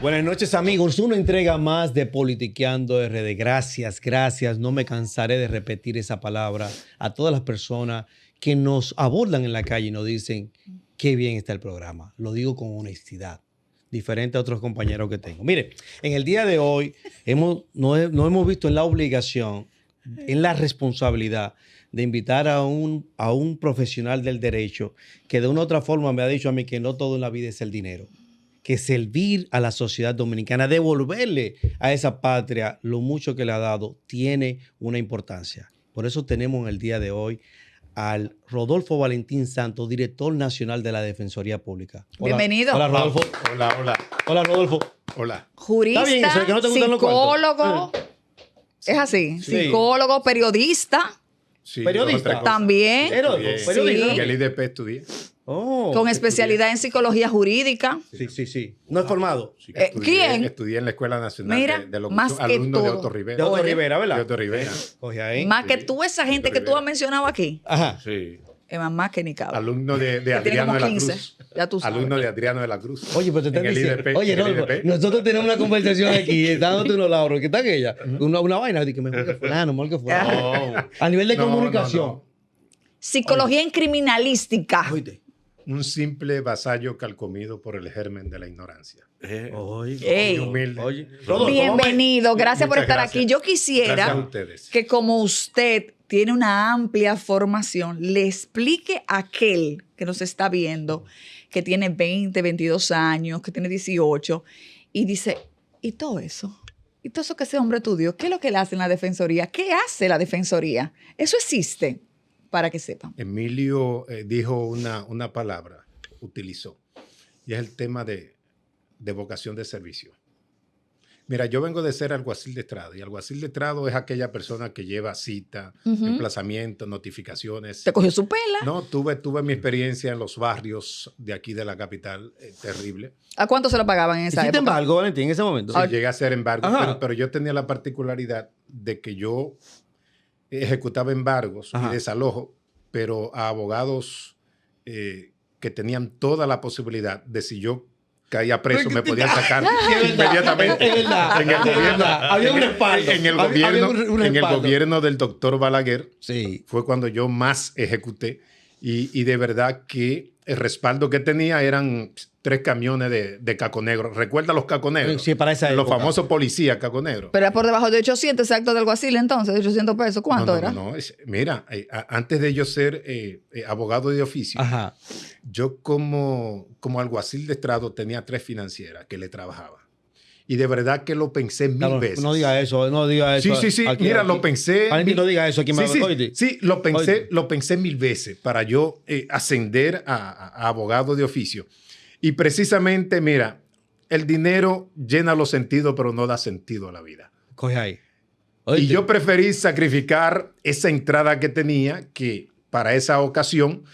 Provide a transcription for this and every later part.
Buenas noches, amigos. Una entrega más de Politiqueando RD. Gracias, gracias. No me cansaré de repetir esa palabra a todas las personas que nos abordan en la calle y nos dicen qué bien está el programa. Lo digo con honestidad, diferente a otros compañeros que tengo. Mire, en el día de hoy nos hemos visto en la obligación, en la responsabilidad de invitar a un profesional del derecho que de una u otra forma me ha dicho a mí que no todo en la vida es el dinero, que servir a la sociedad dominicana, devolverle a esa patria lo mucho que le ha dado, tiene una importancia. Por eso tenemos en el día de hoy al Rodolfo Valentín Santos, director nacional de la Defensoría Pública. Hola, bienvenido. Hola, Rodolfo. Hola, hola. Hola, Rodolfo. Hola. Jurista, ¿Está bien eso de que no te gustan los psicólogo, cuartos? es así, Sí. psicólogo, periodista, Sí, Periodista. otra cosa. también, Periodista. Sí. En el IDP estudié. Oh, con especialidad en psicología jurídica. Sí. ¿No es formado? Sí, ¿Quién? Estudié en la Escuela Nacional Mira, de más Locución, que alumno de todo. Otto De Rivera. Otto Oye. Rivera, ¿verdad? De Otto Rivera. Coge ahí. Más que tú, esa gente que tú has mencionado aquí, Ajá. Sí. es más que ni cabrón. Alumno de tiene Adriano como de la 15, Cruz. ya tú sabes. Alumno de Adriano de la Cruz. Oye, pero te están En el diciendo. IDP, Oye, en el Rodolfo, IDP. nosotros tenemos una conversación aquí, dándote unos lauros. ¿Qué tal ella? Una vaina de que mejor que fulano, mejor que fulano. A nivel de No, comunicación. no. Psicología en criminalística. Oíste. Un simple vasallo calcomido por el germen de la ignorancia. Ey. Humilde. Oye, Rodolfo, Bienvenido, gracias por Muchas estar gracias. aquí. Yo Gracias a quisiera ustedes. que como usted tiene una amplia formación, le explique a aquel que nos está viendo, que tiene 20, 22 años, que tiene 18, y dice, ¿y todo eso? ¿Y todo eso que ese hombre estudió? ¿Qué es lo que él hace en la Defensoría? ¿Qué hace la Defensoría? Eso existe, para que sepan. Emilio dijo una palabra, utilizó, y es el tema de vocación de servicio. Mira, yo vengo de ser alguacil de estrado, y alguacil de estrado es aquella persona que lleva cita, emplazamiento, notificaciones. ¿Te cogió su pela? No, tuve mi experiencia en los barrios de aquí de la capital, terrible. ¿A cuánto se lo pagaban en esa ¿Hiciste época? embargo, Valentín, en ese momento? Sí, llegué a hacer embargo, Ajá. pero yo tenía la particularidad de que yo ejecutaba embargos Ajá. y desalojo, pero a abogados que tenían toda la posibilidad de si yo caía preso me podían sacar inmediatamente. Es verdad, En el es gobierno, verdad. Había un respaldo. en el Había gobierno, un en el respaldo. gobierno del doctor Balaguer Sí. fue cuando yo más ejecuté y de verdad que el respaldo que tenía eran 3 camiones de caco negro. ¿Recuerda los caco negros? Sí, para esa Los época. famosos policías caco negros. Pero era por debajo de 800, exacto, del alguacil entonces, de 800 pesos. ¿Cuánto No, era? Mira, antes de yo ser abogado de oficio, Ajá. yo como alguacil de estrado tenía 3 financieras que le trabajaba. Y de verdad que lo pensé mil Claro, veces. no diga eso, no diga eso. Sí. Aquí, Mira, aquí. lo pensé. Valentín, no diga eso aquí. Sí, lo pensé mil veces para yo ascender a abogado de oficio. Y precisamente, mira, el dinero llena los sentidos, pero no da sentido a la vida. Coge ahí. Y Oíste. yo preferí sacrificar esa entrada que tenía, que para esa ocasión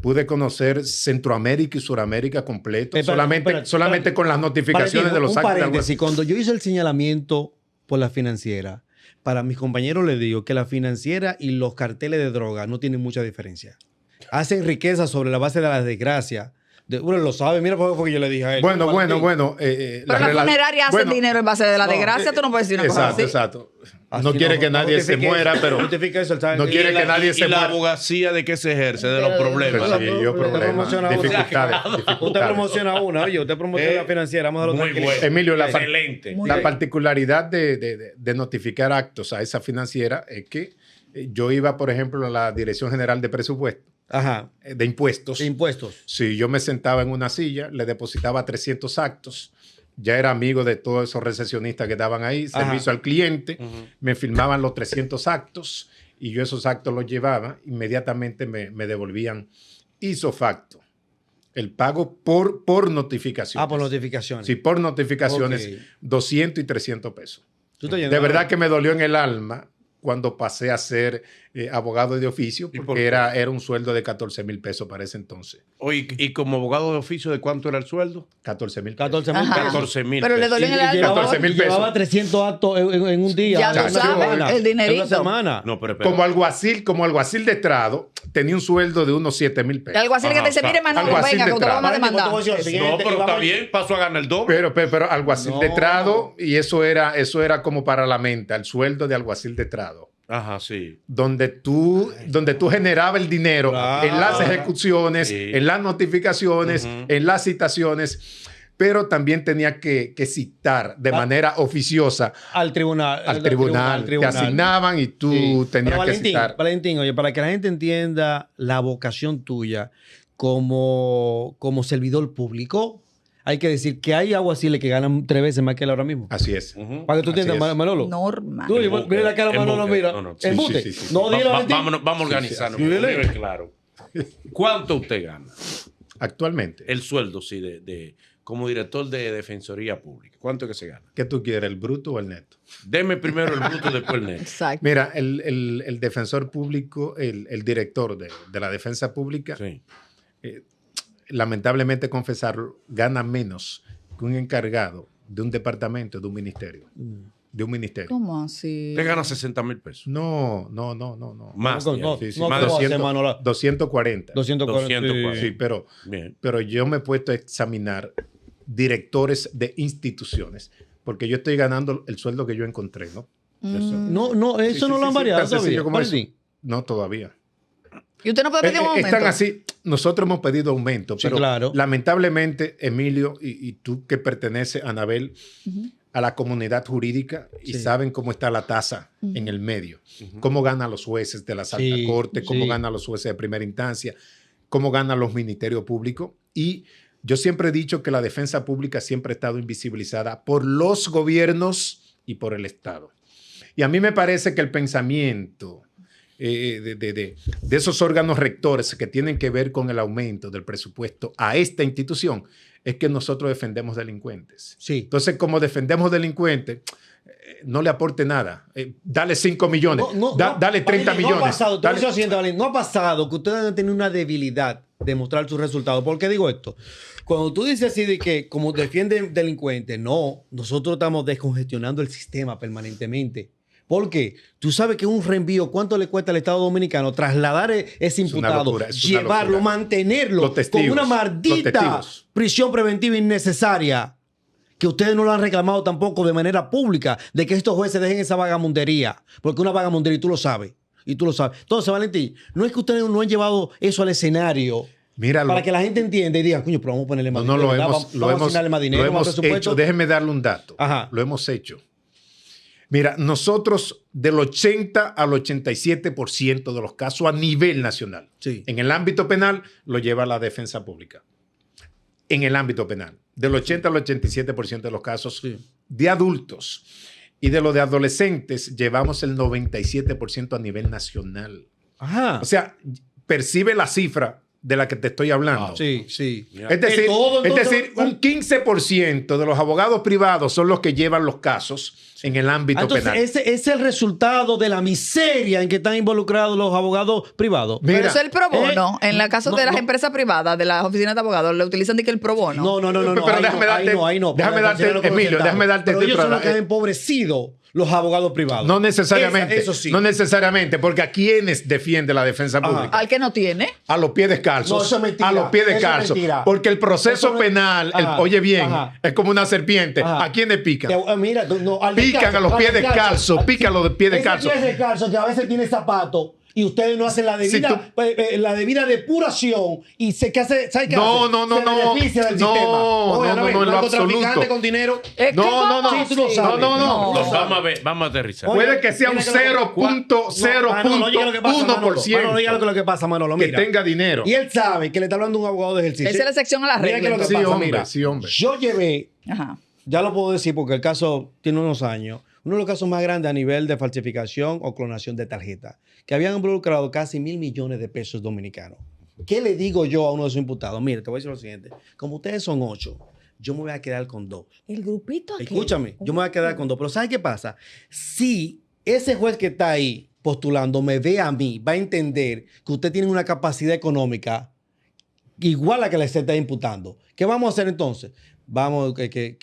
pude conocer Centroamérica y Suramérica completo, solamente con las notificaciones de los un actos. paréntesis, cuando yo hice el señalamiento por la financiera, para mis compañeros les digo que la financiera y los carteles de droga no tienen mucha diferencia. Hacen riqueza sobre la base de la desgracia. Uno lo sabe, mira por qué yo le dije a él. Bueno. Pero la funeraria hace dinero en base de la desgracia, tú no puedes decir una cosa así. Exacto. Así No quiere que nadie se justifique muera, eso, pero justifique eso, ¿sabes? no quiere que nadie se ¿Y la muera. abogacía de qué se ejerce? De los problemas. Pues sí, yo Usted problemas, promociona una. dificultades. Usted promociona una, oye, usted promociona la financiera, vamos a dejarlo Muy tranquilo. bueno. Emilio, Excelente. Muy la bien. particularidad de notificar actos a esa financiera es que yo iba, por ejemplo, a la Dirección General de Presupuesto, Ajá. de impuestos. Impuestos. Si yo me sentaba en una silla, le depositaba 300 actos. Ya era amigo de todos esos recesionistas que estaban ahí, Ajá. servicio al cliente. Me firmaban los 300 actos y yo esos actos los llevaba. Inmediatamente me devolvían isofacto. El pago por notificación. Ah, por notificaciones. Sí, por notificaciones, Ok. 200 y 300 pesos. Tú estás yendo De a- verdad que me dolió en el alma cuando pasé a ser abogado de oficio, ¿Y por porque qué? era un sueldo de 14,000 pesos para ese entonces. Oye, ¿y como abogado de oficio de cuánto era el sueldo? 14,000 pesos. 14,000 Ajá. pesos. 14,000 Pero le pesos. dolió en el alma. 14,000 pesos. Llevaba 300 actos en un día. Ya lo en una sabe, semana, el dinerito. en una semana. No, pero espera. Como alguacil de estrado, tenía un sueldo de unos 7,000 Y pesos. algo así que te dice, Ajá, mire, Manolo, algo así venga, de que usted lo van a trama. demandar. Vale, pues, te voy a decir lo No, pero Siguiente, está vamos- bien, pasó a ganar el doble. Pero alguacil No. de estrado, y eso era como para la mente, el sueldo de alguacil de estrado. Ajá, sí. Donde tú generabas el dinero Claro. en las ejecuciones, Sí. en las notificaciones, Ujú. en las citaciones, pero también tenía que citar de manera oficiosa al tribunal. al tribunal. Te asignaban y tú Sí. tenías Pero que Valentín, citar. Valentín, oye, para que la gente entienda la vocación tuya como servidor público, hay que decir que hay alguaciles que ganan 3 veces más que él ahora mismo. Así es. Ujú. Para que tú Así entiendas, es. Manolo. Normal. Tú, oye, Embute, mira la cara de Manolo, embute. mira. No, no, sí, Embute. sí, sí, sí. No, dile, Valentín. Vamos a organizarnos. sí. porque vive claro. ¿Cuánto usted gana? Actualmente, El sueldo, sí, como director de Defensoría Pública. ¿Cuánto es que se gana? ¿qué tú quieres, el bruto o el neto? Deme primero el bruto, después el neto. Exacto. Mira, el defensor público, el director de la defensa pública, Sí. lamentablemente confesarlo, gana menos que un encargado de un departamento, de un ministerio. De un ministerio. ¿Cómo así? Usted gana 60,000 pesos. No. Más. No, ya. no, Sí, sí, no, más ¿cómo hace, 200, Manolo? 240. 240. 240. Sí, Bien. pero yo me he puesto a examinar directores de instituciones, porque yo estoy ganando el sueldo que yo encontré, ¿no? No, eso Sí, no sí, lo han sí, variado tan sencillo todavía. como eso. Valentín. No, todavía. ¿Y usted no puede pedir un aumento? Están así. Nosotros hemos pedido aumento, Sí, pero claro. lamentablemente, Emilio, y tú que perteneces, Anabel, a la comunidad jurídica y Sí. saben cómo está la tasa en el medio, cómo ganan los jueces de las altas Sí, cortes, cómo sí. ganan los jueces de primera instancia, cómo ganan los ministerios públicos. Y yo siempre he dicho que la defensa pública siempre ha estado invisibilizada por los gobiernos y por el Estado. Y a mí me parece que el pensamiento de esos órganos rectores que tienen que ver con el aumento del presupuesto a esta institución es que nosotros defendemos delincuentes. Sí. Entonces, como defendemos delincuentes, no le aporte nada. Dale 5 millones, dale 30 Valentín, millones. No ha pasado, te voy a dale- decir lo siguiente, Valentín, no ha pasado que ustedes han tenido una debilidad de mostrar sus resultados. ¿Por qué digo esto? Cuando tú dices así de que como defienden delincuentes, no, nosotros estamos descongestionando el sistema permanentemente. ¿Por qué? Tú sabes que un reenvío, ¿cuánto le cuesta al Estado Dominicano trasladar ese una imputado, locura, es una llevarlo, locura. mantenerlo Los testigos, con una los maldita testigos. prisión preventiva innecesaria? Que ustedes no lo han reclamado tampoco de manera pública, de que estos jueces dejen esa vagamundería, porque una vagamundería, y tú lo sabes, Entonces, Valentín, no es que ustedes no han llevado eso al escenario Míralo. para que la gente entienda y diga, coño, pero vamos a ponerle más No, dinero, lo ¿verdad? hemos, Vamos a asignarle más dinero, lo más hemos presupuesto. hecho. Déjenme darle un dato. Ajá. Lo hemos hecho. Mira, nosotros del 80 al 87% de los casos a nivel nacional, Sí. en el ámbito penal, lo lleva la defensa pública. En el ámbito penal. Del 80 al 87% de los casos Sí. de adultos. Y de los de adolescentes, llevamos el 97% a nivel nacional. Ajá. O sea, percibe la cifra de la que te estoy hablando. Wow. Sí, sí. Es decir, todo, entonces, un 15% de los abogados privados son los que llevan los casos en el ámbito Entonces, penal. ese es el resultado de la miseria en que están involucrados los abogados privados. Mira, Pero eso es el pro bono. En la caso no, de las no. empresas privadas, de las oficinas de abogados, le utilizan de que el pro bono. No. Pero ahí déjame darte- ahí no. déjame Para darte, considerarlo como Emilio, centavo. déjame darte Pero este ellos son los programa. que han empobrecido los abogados privados. No necesariamente. Eso sí. No necesariamente, porque ¿a quiénes defiende la defensa Ajá. pública? Al que no tiene. A los pies descalzos. No, eso es mentira. A los pies Eso es descalzos. mentira. Porque el proceso Eso no- penal, Ajá. oye bien, Ajá. es como una serpiente. Ajá. ¿A quiénes pican? Mira, al Pican descalzo, a los al pies descalzos, pican a los pies descalzos. Ese pie descalzo que a veces tiene zapatos y ustedes no hacen la debida, la debida depuración y se que hace, ¿sabes qué No, hace? no, no, Se no. beneficia del No, sistema. Oye, no, no, ves, en lo narcotraficante absoluto. con dinero. Es que No, ¿cómo no, no. así? Sí, tú lo sabes. No, no, no. Los vamos a ver, vamos a aterrizar. Oye, Puede que sea un mira que lo- 0.01% lo que pasa, Manolo. que Mira. tenga dinero. Y él sabe que le está hablando un abogado de ejercicio. Esa es la sección a la Mira regla. que lo que Sí, pasa, hombre, mira. sí, hombre. Yo llevé, Ajá. ya lo puedo decir porque el caso tiene unos años, uno de los casos más grandes a nivel de falsificación o clonación de tarjeta, que habían involucrado casi 1.000 millones de pesos dominicanos. ¿Qué le digo yo a uno de esos imputados? Mire, te voy a decir lo siguiente. Como ustedes son 8, yo me voy a quedar con 2. El grupito aquel. Escúchame, yo me voy a quedar con 2. Pero ¿sabes qué pasa? Si ese juez que está ahí postulando me ve a mí, va a entender que usted tiene una capacidad económica igual a que le se está imputando. ¿Qué vamos a hacer entonces? Vamos que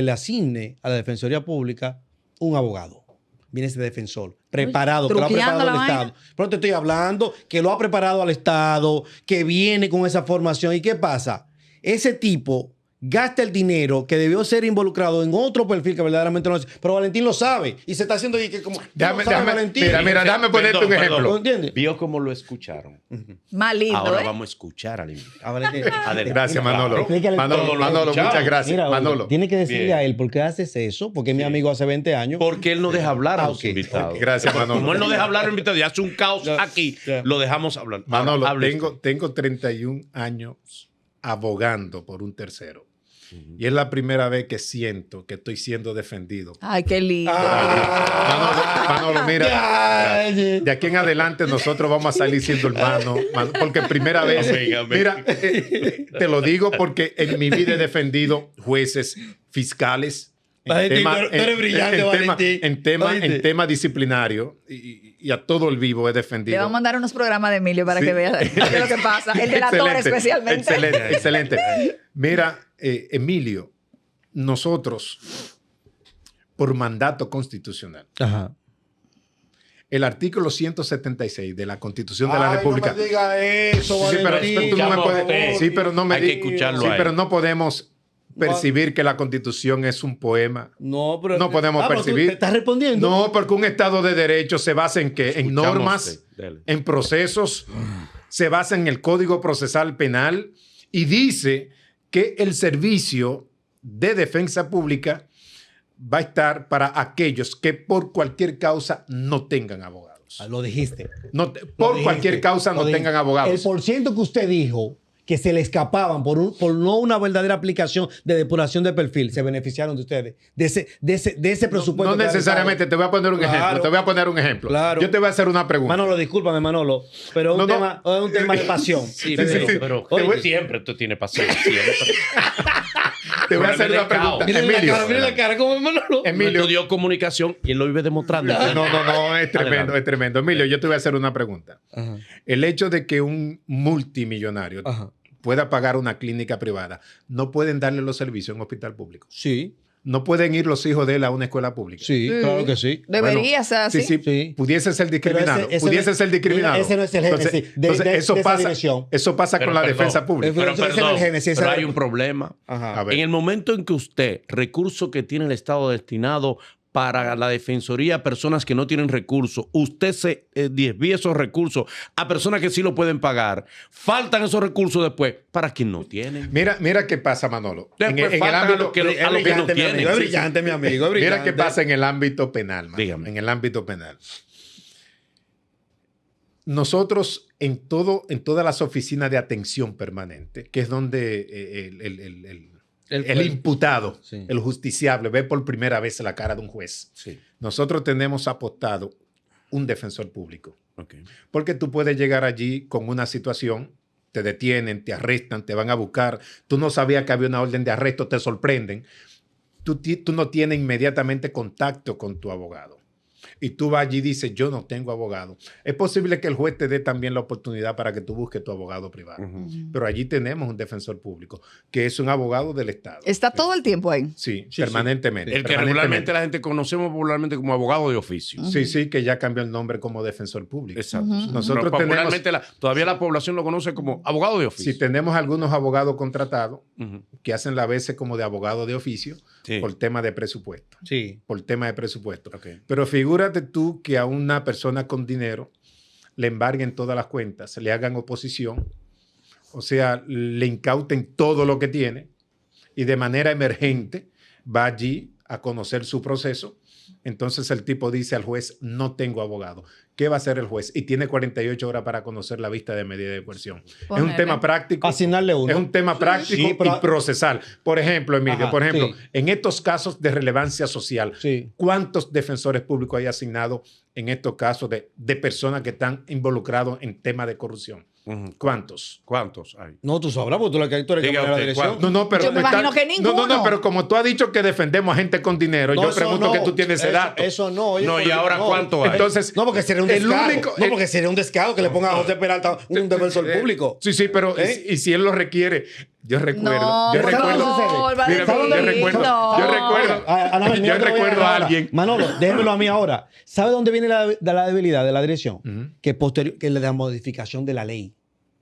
le asigne a la Defensoría Pública un abogado. Viene ese defensor, preparado, que lo ha truqueando preparado la el vaina. Estado. Pero te estoy hablando que lo ha preparado al Estado, que viene con esa formación. ¿Y qué pasa? Ese tipo gasta el dinero que debió ser involucrado en otro perfil que verdaderamente no es. Pero Valentín lo sabe y se está haciendo y que como Déjame, ¿tú lo sabes, déjame, Valentín? mira, déjame ponerte un ejemplo. ¿Lo entiendes? Vio cómo lo escucharon. Más lindo, Ahora ¿eh? vamos a escuchar al invitado. Ah, Valentín. Adelante. Gracias, Manolo. Explícale Manolo, todo. Manolo, Chao. muchas gracias. Mira, oye, Manolo. tiene que decirle Bien. a él por qué haces eso, porque es mi amigo hace 20 años. Porque él no deja hablar a los ok, invitados. ok, gracias, Manolo. Como él no deja hablar a los invitados y hace un caos aquí, ya. lo dejamos hablar. Ahora, Manolo, hable usted. tengo 31 años abogando por un tercero. Y es la primera vez que siento que estoy siendo defendido. Ay, qué lindo. Manolo, mira, Ay, de aquí en adelante nosotros vamos a salir siendo hermanos, porque primera vez, Amén, amén. mira, te lo digo porque en mi vida he defendido jueces, fiscales, Valentín, tú eres brillante, Valentín. en tema disciplinario y a todo el vivo he defendido. Le vamos a mandar unos programas de Emilio para Sí. que vea qué es lo que pasa. El delator Excelente, especialmente. Excelente, excelente. Mira, Emilio, nosotros, por mandato constitucional, Ajá. el artículo 176 de la Constitución de la República. No me diga eso, Sí, pero Valentín. tú no me Escuchamos a puedes. usted. Sí, pero no me Hay que di- escucharlo sí, a él. pero no podemos percibir que la Constitución es un poema. No, pero No podemos pero tú percibir. ¿Te estás respondiendo? No, porque un Estado de Derecho se basa en qué? En Escuchamos a normas, usted. Dele. en procesos, se basa en el Código Procesal Penal y dice que el servicio de defensa pública va a estar para aquellos que por cualquier causa no tengan abogados. Lo dijiste. Por Lo cualquier dijiste. causa no Lo dijiste. tengan abogados. El porciento que usted dijo que se le escapaban por no una verdadera aplicación de depuración de perfil, se beneficiaron de ustedes, de ese presupuesto. No que han necesariamente, dado. te voy a poner un Claro. ejemplo. Te voy a poner un ejemplo. Claro. Yo te voy a hacer una pregunta. Manolo, discúlpame, Manolo, pero es No, un tema de pasión. Sí, Sí, sí, sí. pero Oye, siempre tú tienes paciencia. Siempre. Te voy a hacer Problema una de caos. pregunta. Mira la Emilio. cara, mira la cara, como Manolo. Él Emilio. estudió comunicación y él lo vive demostrando. No, es tremendo, Adelante. es tremendo. Emilio, yo te voy a hacer una pregunta. Ajá, El hecho de que un multimillonario ajá. pueda pagar una clínica privada, no pueden darle los servicios en un hospital público. Sí, No pueden ir los hijos de él a una escuela pública. sí, claro que sí. Debería ser así. Sí, sí, Sí. pudiese ser Pero discriminado. ese pudiese no- ser discriminado. mira, ese no es el génesis de eso esa pasa, dirección. eso pasa Pero con la perdón. defensa pública. Pero Pero ese no es el perdón, génesis, pero esa- hay un problema. Ajá. A ver. En el momento en que usted, recurso que tiene el Estado destinado para la defensoría a personas que no tienen recursos, usted se desvía esos recursos a personas que sí lo pueden pagar, faltan esos recursos después para quien no tienen. Mira qué pasa, Manolo. Después faltan a los que no Es brillante, mi tienen. amigo, es Sí, sí. brillante, mi amigo, es Mira brillante. qué pasa en el ámbito penal, Manolo. Dígame. En el ámbito penal. Nosotros en todas las oficinas de atención permanente, que es donde el imputado, Sí. el justiciable, ve por primera vez la cara de un juez. Sí, Nosotros tenemos apostado un defensor público. ok. Porque tú puedes llegar allí con una situación, te detienen, te arrestan, te van a buscar, tú no sabías que había una orden de arresto, te sorprenden. Tú no tienes inmediatamente contacto con tu abogado. Y tú vas allí y dices, yo no tengo abogado. Es posible que el juez te dé también la oportunidad para que tú busques tu abogado privado. Ujú. Pero allí tenemos un defensor público, que es un abogado del Estado. Está todo el tiempo ahí. Sí, Sí, permanentemente. El que permanentemente. regularmente la gente conocemos popularmente como abogado de oficio. Sí, sí, que ya cambió el nombre como defensor público. Exacto. Nosotros Pero tenemos, popularmente todavía la población lo conoce como abogado de oficio. si tenemos algunos abogados contratados, Ujú. que hacen la veces como de abogado de oficio Sí. por tema de presupuesto. Sí. Por tema de presupuesto. Ok. Pero figúrate tú que a una persona con dinero le embarguen todas las cuentas, le hagan oposición, o sea, le incauten todo lo que tiene y de manera emergente va allí a conocer su proceso. Entonces el tipo dice al juez, no tengo abogado. ¿Qué va a hacer el juez? Y tiene 48 horas para conocer la vista de medida de coerción. Es un Ponerle. tema práctico. Asignarle uno. Es un tema práctico Sí, pero- y procesal. Por ejemplo, Emilio, Ajá, por ejemplo, sí. en estos casos de relevancia social, Sí. ¿cuántos defensores públicos hay asignados en estos casos de personas que están involucrados en temas de corrupción? ¿Cuántos? ¿Cuántos hay? No, tú sabrás, porque tú eres el que Diga maneja la usted, dirección. ¿cuánto? No, pero Yo me imagino que ninguno. No, pero como tú has dicho que defendemos a gente con dinero, No, yo eso pregunto no. que tú tienes ese dato. Eso no. Oye, No, ¿y ahora no. cuánto hay? Entonces, No, porque sería un el descaro. único- No, porque sería un descaro que le ponga a José Peralta un defensor público. Sí, sí, pero ¿Eh? y si él lo requiere, yo recuerdo. No, yo por recuerdo. favor, Mira, Valentín, yo recuerdo. no. Yo recuerdo. Anabel, mira, Yo te lo voy recuerdo dar a ahora. alguien. Manolo, déjemelo a mí ahora. ¿Sabe dónde viene la debilidad de la dirección? Ujú. Que es la modificación de la ley.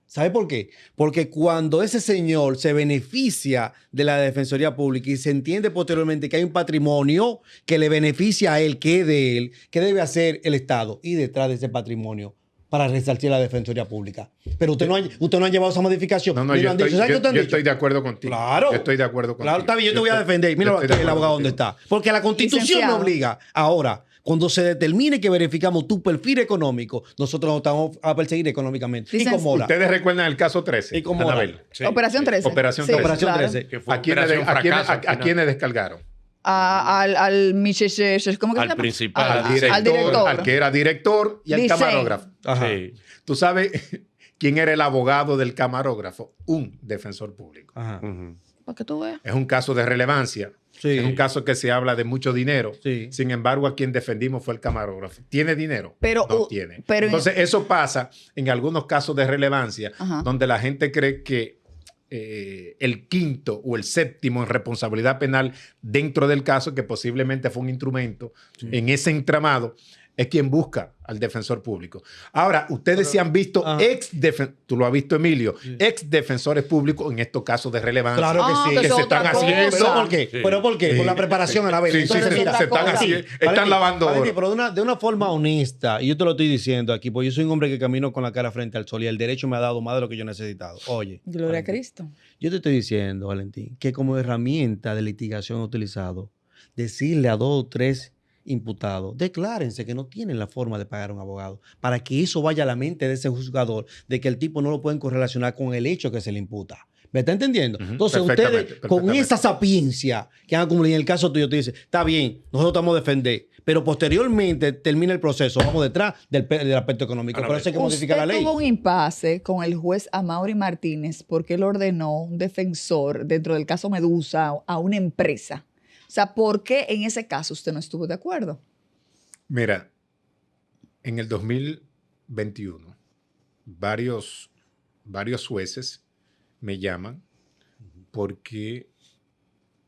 ¿Sabe por qué? Porque cuando ese señor se beneficia de la Defensoría Pública y se entiende posteriormente que hay un patrimonio que le beneficia a él, que es de él, ¿qué debe hacer el Estado? Y detrás de ese patrimonio para resarcir la Defensoría Pública. Pero usted no ha llevado esa modificación. No, Ni yo lo han dicho. estoy, ¿Sabes qué te han yo dicho? estoy de acuerdo contigo. Claro. Yo estoy de acuerdo contigo. Claro, está bien, yo te voy a defender. Mira yo estoy de el acuerdo abogado dónde contigo. está. Porque la Constitución me Licenciado. obliga. Ahora, cuando se determine que verificamos tu perfil económico, nosotros nos estamos a perseguir económicamente. Y Licenciado. con Mora. Ustedes recuerdan el caso 13. Y con Mora. Anabel. Sí, Operación sí. 13. Operación Sí, 13. Operación claro. 13. Que fue ¿A quiénes, operación fracaso al final. a quiénes descargaron? Al Micheche, ¿cómo que se Al llama? principal. Al director. Al que era director y al Dice- camarógrafo. Ajá. Sí. ¿Tú sabes quién era el abogado del camarógrafo? Un defensor público. Ajá. Ujú. Para que tú veas. Es un caso de relevancia. Sí. Es un caso que se habla de mucho dinero. Sí. Sin embargo, a quien defendimos fue el camarógrafo. ¿Tiene dinero? Pero, no tiene. pero- Entonces, eso pasa en algunos casos de relevancia, Ajá. donde la gente cree que el quinto o el séptimo en responsabilidad penal dentro del caso, que posiblemente fue un instrumento en ese entramado, es quien busca al defensor público. Ahora, ustedes se han visto tú lo has visto, Emilio, ex defensores públicos en estos casos de relevancia. Claro que sí. que que es se otra están cosa. haciendo. ¿Pero por qué? Sí. ¿Pero por qué? Por Sí. la preparación a la vez. Sí, sí, Entonces, sí, mira, se están cosa. haciendo, están lavando oro. Pero de una forma honesta, y yo te lo estoy diciendo aquí, porque yo soy un hombre que camino con la cara frente al sol y el derecho me ha dado más de lo que yo he necesitado. Oye, Gloria a Valentín, Cristo. yo te estoy diciendo, Valentín, que como herramienta de litigación he utilizado, decirle a 2 o 3 imputados, declárense que no tienen la forma de pagar a un abogado, para que eso vaya a la mente de ese juzgador, de que el tipo no lo pueden correlacionar con el hecho que se le imputa. ¿Me está entendiendo? Ujú, Entonces, perfectamente, ustedes, con perfectamente. esa sapiencia que han acumulado, en el caso tuyo, te dicen, está bien, nosotros estamos a defender, pero posteriormente termina el proceso, vamos detrás del aspecto económico. Ahora Por eso hay que modificar la Usted ley. tuvo un impasse con el juez Amaury Martínez porque él ordenó un defensor dentro del caso Medusa a una empresa. O sea, ¿por qué en ese caso usted no estuvo de acuerdo? Mira, en el 2021, varios jueces me llaman porque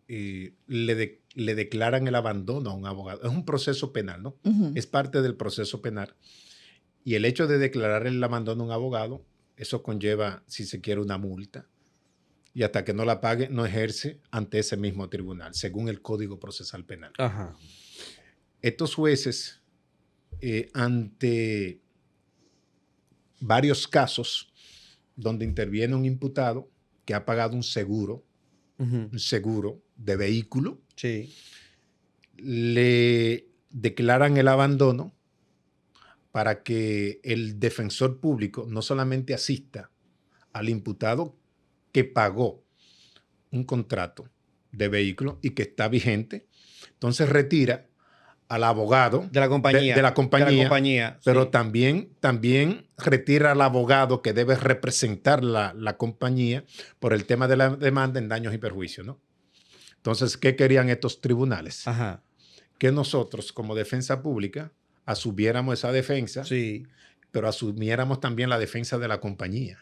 le declaran el abandono a un abogado. Es un proceso penal, ¿no? Ujú. Es parte del proceso penal. Y el hecho de declarar el abandono a un abogado, eso conlleva, si se quiere, una multa. Y hasta que no la pague, no ejerce ante ese mismo tribunal, según el Código Procesal Penal. Ajá. Estos jueces, ante varios casos donde interviene un imputado que ha pagado un seguro de vehículo, Sí. le declaran el abandono para que el defensor público no solamente asista al imputado que pagó un contrato de vehículo y que está vigente, entonces retira al abogado De la compañía. de la compañía, pero sí. también retira al abogado que debe representar la compañía por el tema de la demanda en daños y perjuicios, ¿no? Entonces, ¿qué querían estos tribunales? Ajá. Que nosotros, como defensa pública, asumiéramos esa defensa, Sí. pero asumiéramos también la defensa de la compañía.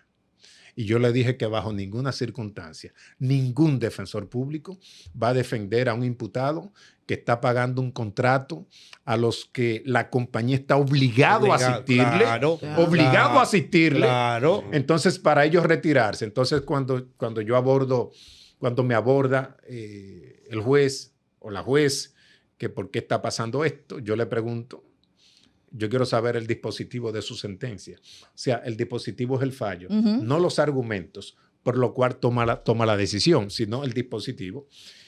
Y yo le dije que bajo ninguna circunstancia, ningún defensor público va a defender a un imputado que está pagando un contrato a los que la compañía está obligado a asistirle. Claro. Obligado a asistirle. Claro. Entonces, para ellos retirarse. Entonces, cuando me aborda el juez o la juez que por qué está pasando esto, yo le pregunto, yo quiero saber el dispositivo de su sentencia. O sea, el dispositivo es el fallo, Ujú. no los argumentos por lo cual toma la decisión, sino el dispositivo.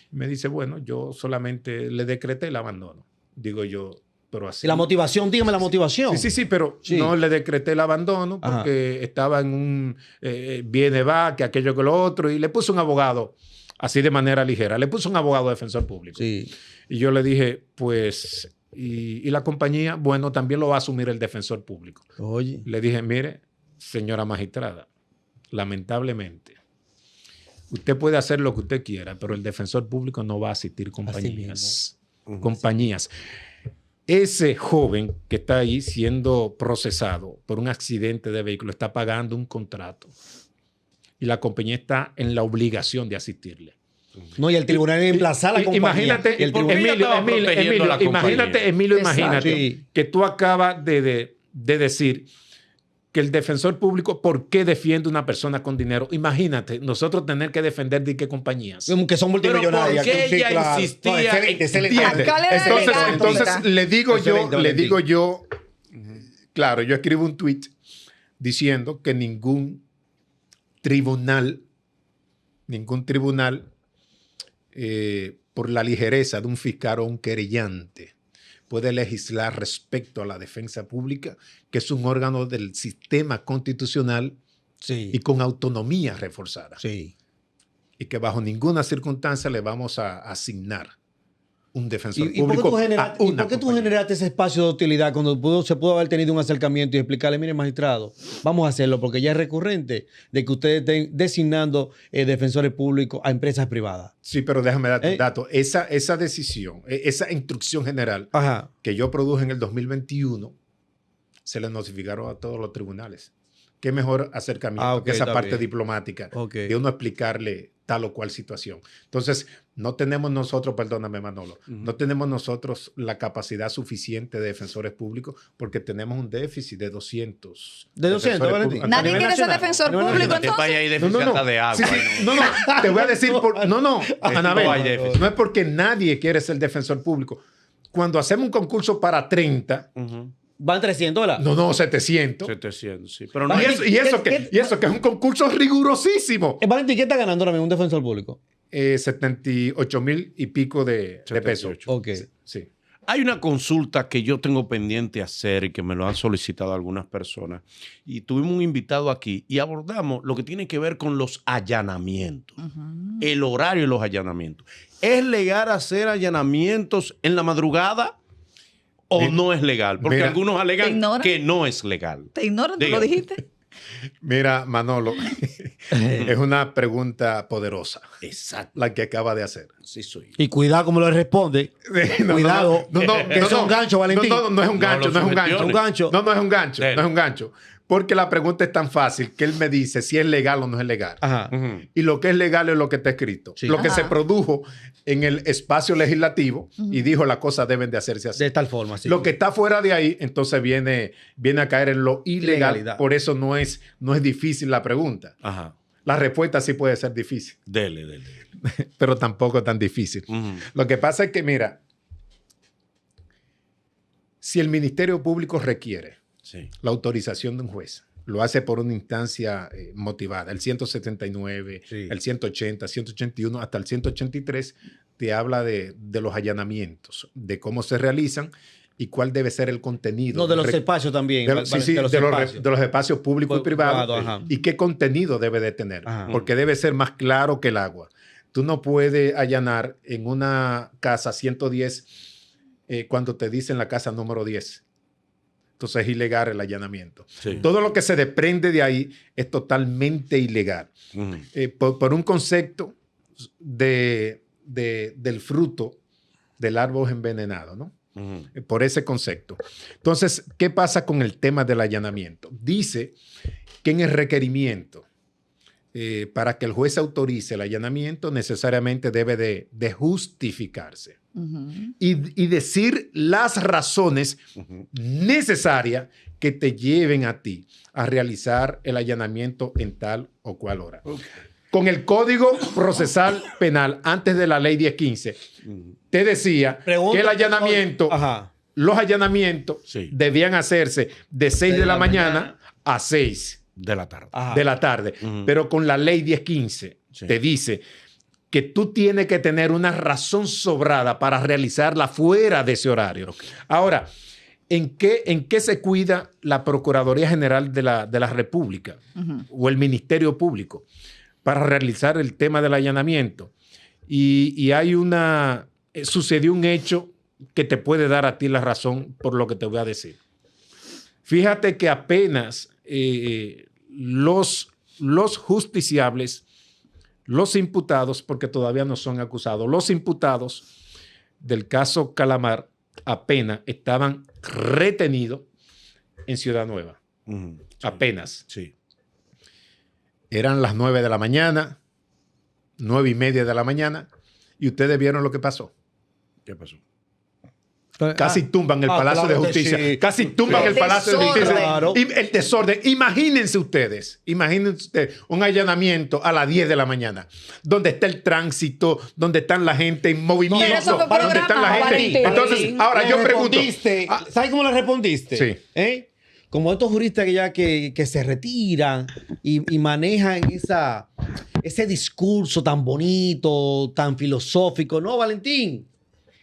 Me dice, bueno, yo solamente le decreté el abandono. Digo yo, pero así. Y la motivación, dígame la motivación. Sí, pero Sí. no le decreté el abandono porque estaba en un viene, va, que aquello que lo otro, y le puse un abogado así de manera ligera. Le puse un abogado defensor público. Sí. Y yo le dije, pues, y la compañía, bueno, también lo va a asumir el defensor público. Oye. Le dije, mire, señora magistrada, lamentablemente, usted puede hacer lo que usted quiera, pero el defensor público no va a asistir compañías. Compañías. Ese joven que está ahí siendo procesado por un accidente de vehículo está pagando un contrato y la compañía está en la obligación de asistirle. No, y el tribunal emplaza a la compañía. Imagínate, Y el tribunal- Emilio, imagínate Sí. que tú acabas de decir que el defensor público, ¿por qué defiende a una persona con dinero? Imagínate, nosotros tener que defender de qué compañías. Que son multimillonarias. ¿por qué Sí, ella claro. insistía No, excelente, excelente. ¿Entiendes? Acá le da Entonces le digo Excelente, yo, claro, yo escribo un tweet diciendo que ningún tribunal, por la ligereza de un fiscal o un querellante, puede legislar respecto a la defensa pública, que es un órgano del sistema constitucional Sí. y con autonomía reforzada. Sí. Y que bajo ninguna circunstancia le vamos a asignar un defensor ¿Y por qué público tú a generaste, una por qué tú compañía. generaste ese espacio de utilidad cuando se pudo haber tenido un acercamiento y explicarle, mire, magistrado, vamos a hacerlo porque ya es recurrente de que ustedes estén designando defensores públicos a empresas privadas? Sí, pero déjame darte un dato. Esa decisión, esa instrucción general Ajá. que yo produje en el 2021, se le notificaron a todos los tribunales. Qué mejor acercamiento Ok, que esa está parte bien. diplomática Ok. de uno explicarle tal o cual situación. Entonces, no tenemos nosotros, perdóname Manolo, no tenemos nosotros la capacidad suficiente de defensores públicos porque tenemos un déficit de 200. De 200, defensores Valentín. públicos. Nadie nivel quiere ser nacional. defensor A nivel público, nacional. Este país hay entonces. déficit hasta de agua. Sí, sí. No, te voy a decir no, Anabel, hay déficit. no es porque nadie quiere ser defensor público. Cuando hacemos un concurso para 30, Ujú. Van $300. no, 700. 700, sí. Pero no Y hay- eso que es un concurso rigurosísimo. Valentín, ¿qué está ganando ahora mismo un defensor público? 78,000 y pico de pesos. 78. Ok. Sí. Hay una consulta que yo tengo pendiente hacer y que me lo han solicitado algunas personas. Y tuvimos un invitado aquí y abordamos lo que tiene que ver con los allanamientos, el horario de los allanamientos. ¿Es legal hacer allanamientos en la madrugada o Mira, no es legal? Porque mira. algunos ¿Te alegan ignoran? que no es legal. ¿Te ignoran? ¿Tú Diga. lo dijiste? Mira, Manolo, es una pregunta poderosa Exacto. la que acaba de hacer. Sí soy. Y cuidado como lo responde. Cuidado. Que es un gancho, Valentín. No es un gancho, No, no es un lo gancho. Un gancho. No es un gancho, Dele. no es un gancho. Porque la pregunta es tan fácil que él me dice si es legal o no es legal. Ajá. Ujú. Y lo que es legal es lo que está escrito. Sí. Lo que Ajá. se produjo en el espacio legislativo y dijo las cosas deben de hacerse así. De tal forma, sí. Lo que está fuera de ahí, entonces viene a caer en lo ilegal. Ilegalidad. Por eso no es difícil la pregunta. Ajá. La respuesta sí puede ser difícil, Dele. pero tampoco tan difícil. Ujú. Lo que pasa es que, mira, si el Ministerio Público requiere Sí. la autorización de un juez, lo hace por una instancia motivada. El 179, Sí. el 180, 181, hasta el 183 te habla de los allanamientos, de cómo se realizan y cuál debe ser el contenido. No, de los Re- espacios también. de los- sí, sí, de los espacios. espacios públicos y privados Privado, ajá. y qué contenido debe de tener, Ajá. porque debe ser más claro que el agua. Tú no puedes allanar en una casa 110 cuando te dicen la casa número 10. Entonces es ilegal el allanamiento. Sí. Todo lo que se desprende de ahí es totalmente ilegal. Ujú. Por un concepto del fruto del árbol envenenado, ¿no? Ujú. Por ese concepto. Entonces, ¿qué pasa con el tema del allanamiento? Dice que en el requerimiento, para que el juez autorice el allanamiento, necesariamente debe de justificarse Ujú. y decir las razones Ujú. necesarias que te lleven a ti a realizar el allanamiento en tal o cual hora. Con el Código Procesal Penal, antes de la Ley 1015, te decía Pregunta- que el allanamiento, Ajá. los allanamientos Sí. debían hacerse de 6 de la mañana a 6 De la tarde. Ajá. de la tarde. Ujú. Pero con la Ley 1015 Sí. te dice que tú tienes que tener una razón sobrada para realizarla fuera de ese horario. Ahora, ¿en qué se cuida la Procuraduría General de la República o el Ministerio Público para realizar el tema del allanamiento? Y hay sucedió un hecho que te puede dar a ti la razón por lo que te voy a decir. Fíjate que apenas los justiciables, los imputados, porque todavía no son acusados, los imputados del caso Calamar apenas estaban retenidos en Ciudad Nueva. Ujú, sí, Apenas. Sí. Eran las 9 de la mañana, 9:30 de la mañana, y ustedes vieron lo que pasó. ¿Qué pasó? Casi tumban el Palacio claro de que Justicia. sí. Casi tumban El el Palacio de desorden. Justicia. Claro. Y el desorden. Imagínense ustedes un allanamiento a las 10 de la mañana, donde está el tránsito, donde están la gente en movimiento, Pero eso fue donde está la programado, gente. Valentín. Entonces, ahora Le yo pregunto. respondiste. Ah, ¿Sabes cómo le respondiste? Sí. ¿Eh? Como estos juristas que ya que se retiran y manejan ese discurso tan bonito, tan filosófico. No, Valentín.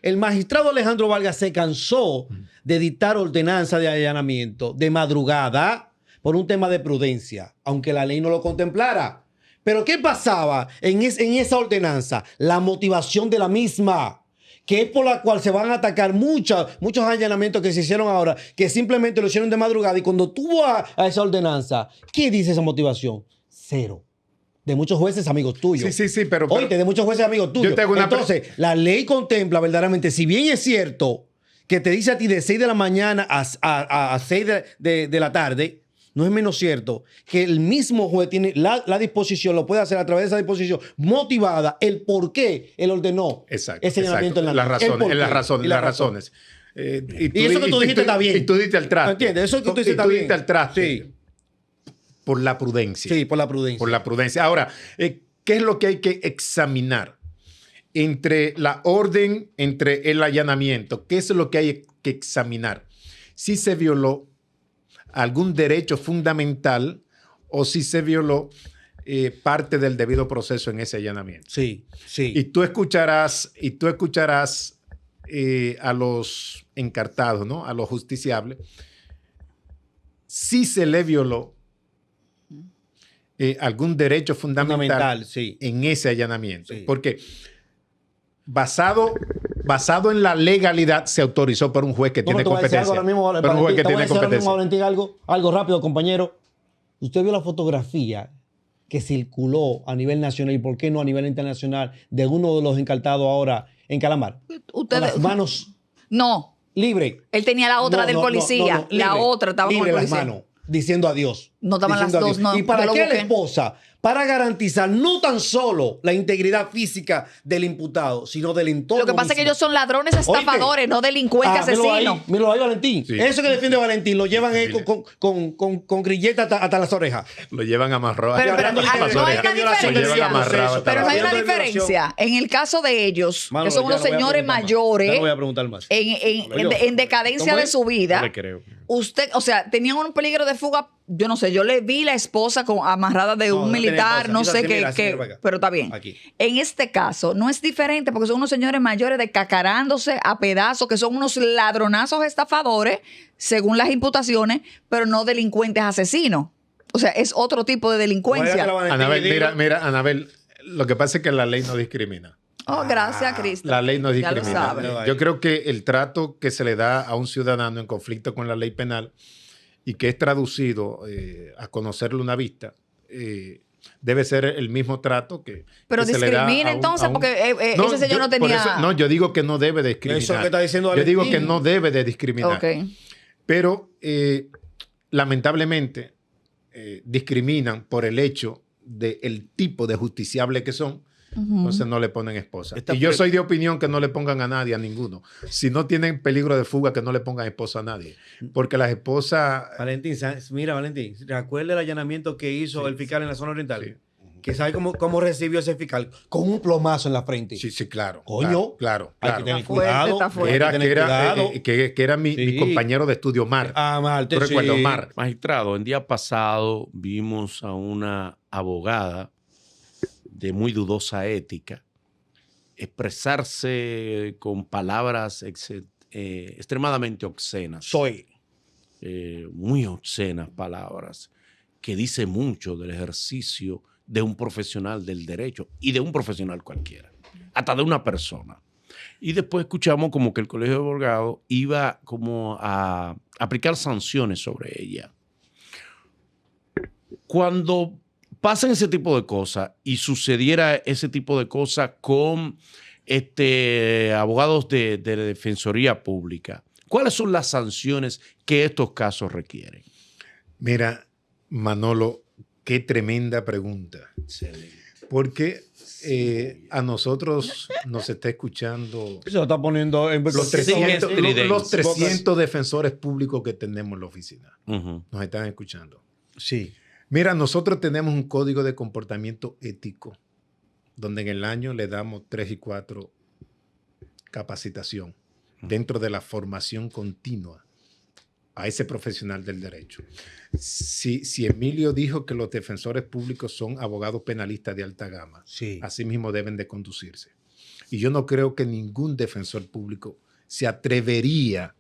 El magistrado Alejandro Vargas se cansó de dictar ordenanza de allanamiento de madrugada por un tema de prudencia, aunque la ley no lo contemplara. Pero ¿qué pasaba en esa ordenanza? La motivación de la misma, que es por la cual se van a atacar muchos allanamientos que se hicieron ahora, que simplemente lo hicieron de madrugada. Y cuando tuvo a esa ordenanza, ¿qué dice esa motivación? Cero. De muchos jueces amigos tuyos. Sí, pero Oíste, de muchos jueces amigos tuyos. Yo te hago una Entonces, la ley contempla verdaderamente, si bien es cierto que te dice a ti de 6 de la mañana a 6 de la tarde, no es menos cierto que el mismo juez tiene la disposición, lo puede hacer a través de esa disposición motivada, el por qué él ordenó exacto, ese allanamiento en la las ley. El por razones, qué y las razones. Y eso que tú dijiste está bien. Y tú diste al traste. ¿Entiendes? Eso que tú dijiste está bien. diste al traste. Sí. Por la prudencia. Sí, por la prudencia. Por la prudencia. Ahora, ¿qué es lo que hay que examinar? Entre la orden, entre el allanamiento, ¿qué es lo que hay que examinar? Si se violó algún derecho fundamental o si se violó parte del debido proceso en ese allanamiento. Sí, sí. Y tú escucharás a los encartados, ¿no? A los justiciables, si se le violó algún derecho fundamental sí. en ese allanamiento. Sí. Porque basado en la legalidad se autorizó por un juez que tiene competencia. Por un juez que tiene competencia. Valentín, algo rápido, compañero. Usted vio la fotografía que circuló a nivel nacional y por qué no a nivel internacional de uno de los encartados ahora en Calamar. Con las manos No, libres. él tenía la otra del policía. libre, la otra estaba con libre el las policía. manos, diciendo adiós. No estaban las diciendo dos, adiós. no. ¿Y para Yo lo qué la busqué. esposa? Para garantizar no tan solo la integridad física del imputado, sino del entorno. Lo que pasa es que mismo. ellos son ladrones, estafadores, no delincuentes, asesinos. Míralo ahí, Valentín. Sí. Eso que defiende Valentín lo llevan Sí. con grilleta hasta las orejas. Lo llevan amarrado. Pero hasta no hay las una orejas. diferencia. Lo llevan amarrado hasta Pero no las hay una Hablando de diferencia. En el caso de ellos, Mano, que son ya unos no voy a señores preguntar más. mayores, Ya no voy a preguntar más. en decadencia ¿Cómo de es? su vida, No le creo. usted, o sea, tenían un peligro de fuga. Yo no sé, yo le vi la esposa amarrada de No, un no tiene militar, esposa. no Mira, sé así, qué, mira, así, mira para acá. pero está bien. Aquí. En este caso, no es diferente porque son unos señores mayores decacarándose a pedazos, que son unos ladronazos estafadores, según las imputaciones, pero no delincuentes asesinos. O sea, es otro tipo de delincuencia. Anabel, mira, Anabel, lo que pasa es que la ley no discrimina. Oh, gracias, Cristo. La ley no Ya lo discrimina. sabe. Yo creo que el trato que se le da a un ciudadano en conflicto con la ley penal y que es traducido a conocerle una vista, debe ser el mismo trato que Pero que se le da discrimina a un- entonces, a un- porque ese señor no por tenía... eso- no, yo digo que no debe de discriminar. Eso es lo que está diciendo Yo digo Valentín. que no debe de discriminar. Ok. Pero lamentablemente discriminan por el hecho del tipo de justiciable que son. Entonces no le ponen esposa. Esta Y yo pre- soy de opinión que no le pongan a nadie, a ninguno. Si no tienen peligro de fuga, que no le pongan esposa a nadie. Porque las esposas... Valentín, mira, Valentín, ¿recuerda el allanamiento que hizo el fiscal en la zona oriental? Sí. Que sabe cómo recibió ese fiscal con un plomazo en la frente. Sí, sí, claro. Coño. Claro, Hay claro. que tener Está fuerte, cuidado. está fuerte. hay Era, tener cuidado. que era mi Sí. compañero de estudio, Omar. Amarte, ¿Tú recuerdas, sí. Omar? Magistrado, el día pasado vimos a una abogada de muy dudosa ética expresarse con palabras extremadamente obscenas. Soy. Muy obscenas palabras, que dice mucho del ejercicio de un profesional del derecho y de un profesional cualquiera, hasta de una persona. Y después escuchamos como que el Colegio de Abogados iba como a aplicar sanciones sobre ella. Cuando pasan ese tipo de cosas y sucediera ese tipo de cosas con abogados de la Defensoría Pública, ¿cuáles son las sanciones que estos casos requieren? Mira, Manolo, qué tremenda pregunta. Porque a nosotros nos está escuchando Se lo está poniendo en los Sin 300, estridencia. los 300 defensores públicos que tenemos en la oficina. Ujú. Nos están escuchando. Sí. Mira, nosotros tenemos un código de comportamiento ético, donde en el año le damos 3 y 4 capacitación dentro de la formación continua a ese profesional del derecho. Si Emilio dijo que los defensores públicos son abogados penalistas de alta gama, Sí. así mismo deben de conducirse. Y yo no creo que ningún defensor público se atrevería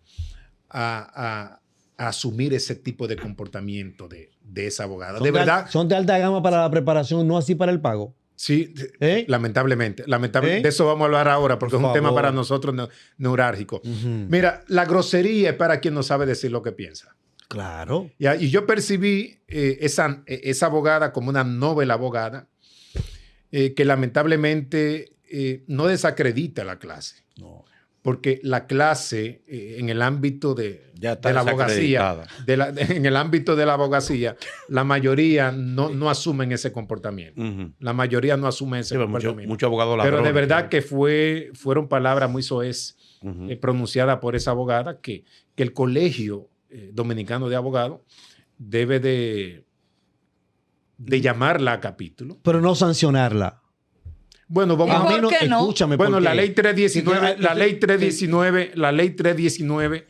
a asumir ese tipo de comportamiento de esa abogada. De verdad, Son de alta gama para la preparación, no así para el pago. sí, ¿Eh? lamentablemente. ¿Eh? De eso vamos a hablar ahora, porque Por es un tema favor. para nosotros neurálgico. Ujú. Mira, la grosería es para quien no sabe decir lo que piensa. Claro. Y yo percibí esa abogada como una novela abogada que lamentablemente no desacredita la clase. No. Porque la clase en el ámbito de Ya está la abogacía, desacreditada. en el ámbito de la abogacía, la mayoría no asumen ese comportamiento. Ujú. La mayoría no asumen ese Sí, pero comportamiento. mucho abogado Pero ladrón. de verdad que fueron palabras muy soez Ujú. pronunciadas por esa abogada que el Colegio Dominicano de Abogados debe de llamarla a capítulo. Pero no sancionarla. Bueno, vamos ¿Y a por ver. qué no? Escúchame. Bueno, ¿por qué? la ley 319, Sí, la ley 319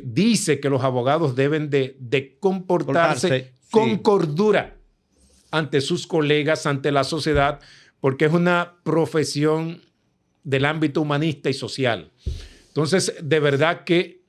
dice que los abogados deben de comportarse Comportarse, con sí. cordura ante sus colegas, ante la sociedad, porque es una profesión del ámbito humanista y social. Entonces, de verdad que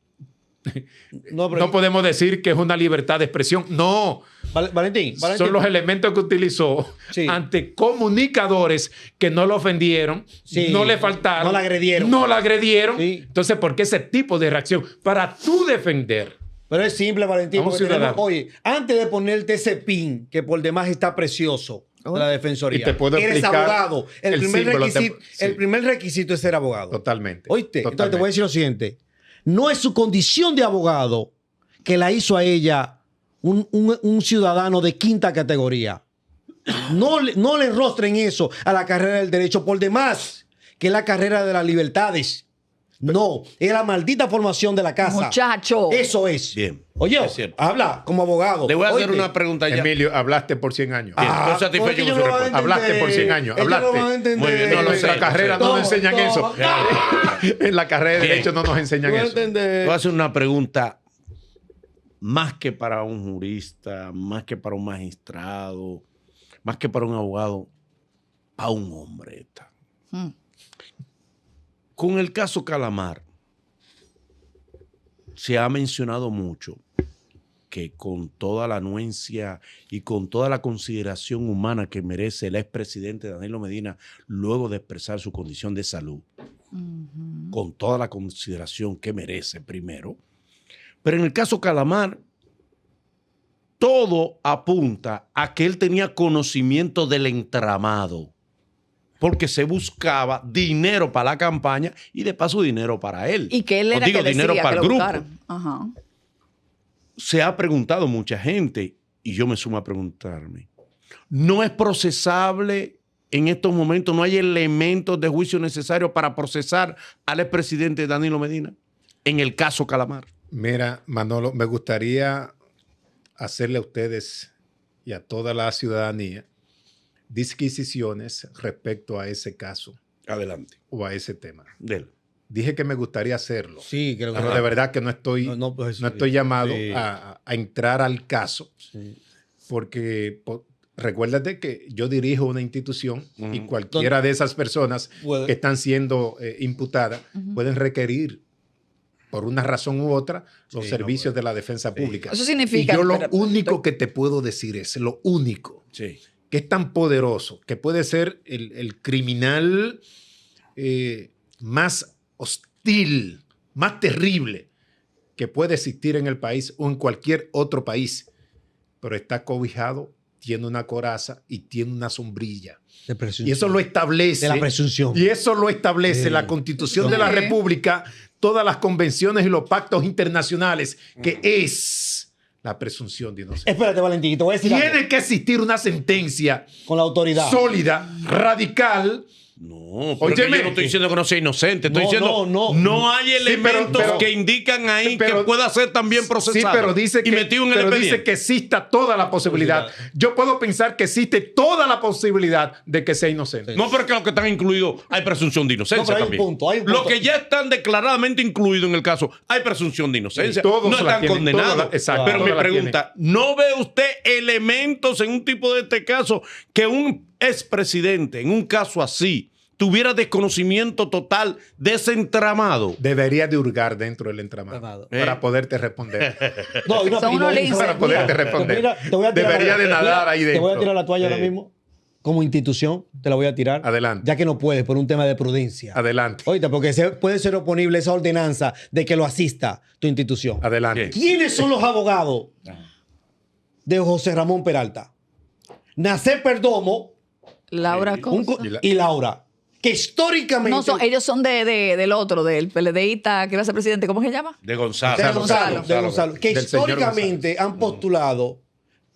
No, pero- no podemos decir que es una libertad de expresión. No, Valentín. son los elementos que utilizó Sí. ante comunicadores que no lo ofendieron, Sí. no le faltaron, No la agredieron. No la agredieron. Sí. Entonces, ¿por qué ese tipo de reacción? Para tú defender. Pero es simple, Valentín. A un porque tenemos- ciudadano. oye, antes de ponerte ese pin, que por demás está precioso, de la defensoría. Y te puedo eres explicar abogado. El, el primer símbolo requisito, sí. el primer requisito es ser abogado. Totalmente. Oíste, entonces te voy a Totalmente. decir lo siguiente. No es su condición de abogado que la hizo a ella un ciudadano de quinta categoría. No le rostren eso a la carrera del derecho por demás, que es la carrera de las libertades. No, es la maldita formación de la casa. Muchacho. Eso es. Bien, Oye, es cierto. habla como abogado. Le voy a hacer Oíste. una pregunta ya. Emilio, hablaste por 100 años. Bien. Estoy satisfecho porque con ellos su no van a respuesta. entender. Hablaste por 100 años, Ellos no hablaste. van a entender. Muy bien, no En lo nuestra sé, carrera no nos enseñan eso. En la carrera de Bien. Derecho no nos enseñan No van a eso. entender. Voy a hacer una pregunta más que para un jurista, más que para un magistrado, más que para un abogado, a un hombre. Esta. Mm. Con el caso Calamar, se ha mencionado mucho que con toda la anuencia y con toda la consideración humana que merece el expresidente Danilo Medina luego de expresar su condición de salud, con toda la consideración que merece primero, pero en el caso Calamar, todo apunta a que él tenía conocimiento del entramado, porque se buscaba dinero para la campaña y de paso dinero para él. Y que él O era digo, que decía dinero que para lo el grupo. buscaran. Ajá. Se ha preguntado mucha gente, y yo me sumo a preguntarme, ¿no es procesable en estos momentos? ¿No hay elementos de juicio necesarios para procesar al expresidente Danilo Medina en el caso Calamar? Mira, Manolo, me gustaría hacerle a ustedes y a toda la ciudadanía disquisiciones respecto a ese caso Adelante. o a ese tema. Dele. Dije que me gustaría hacerlo, Sí, creo que pero de verdad que no estoy, pues, no estoy llamado sí. a entrar al caso, Sí. porque recuérdate que yo dirijo una institución y Ujú. cualquiera de esas personas Puede- que están siendo imputadas pueden requerir, por una razón u otra, los Sí, servicios de la defensa pública. Eso significa- Y yo lo pero- único que te puedo decir es, lo único, Sí. que es tan poderoso, que puede ser el criminal más hostil, más terrible que puede existir en el país o en cualquier otro país, pero está cobijado tiene una coraza y tiene una sombrilla. De presunción. Y eso lo establece. De la presunción. Y eso lo establece la Constitución de la Ok. República, todas las convenciones y los pactos internacionales, que es la presunción de inocencia. Espérate, Valentín, te voy a decir algo. Tiene que existir una sentencia Con la autoridad. sólida, radical. No, porque Óyeme. yo no estoy diciendo que no sea inocente. Estoy No, diciendo no. hay Sí, elementos pero- que indican ahí pero- que pueda ser también procesado. Sí, pero dice y metido en el pero dice expediente. que exista toda la posibilidad. Yo puedo pensar que existe toda la posibilidad de que sea inocente. No, pero que los que están incluidos hay presunción de inocencia No, pero hay un también. punto, hay un punto. Los que ya están declaradamente incluidos en el caso, hay presunción de inocencia. Sí, todos no la están tienen, condenados. todos la- exacto, pero todos mi la pregunta, ¿no ve usted elementos en un tipo de este caso que un expresidente en un caso así tuviera desconocimiento total de ese entramado? Debería de hurgar dentro del entramado para poderte responder. No, Son unos linces. Para poderte responder. te voy a tirar Debería de nadar ahí Te voy a dentro. tirar la toalla Sí. ahora mismo. Como institución, te la voy a tirar. Adelante. Ya que no puedes, por un tema de prudencia. Adelante. Oíste, porque puede ser oponible esa ordenanza de que lo asista tu institución. Adelante. ¿Qué? ¿Quiénes son los abogados de José Ramón Peralta? Nacer Perdomo Laura Cosa. y Laura. Que históricamente. No, ellos son del otro, del PLDista que iba a ser presidente. ¿Cómo se llama? De Gonzalo. de Gonzalo. Gonzalo, que Del señor históricamente han postulado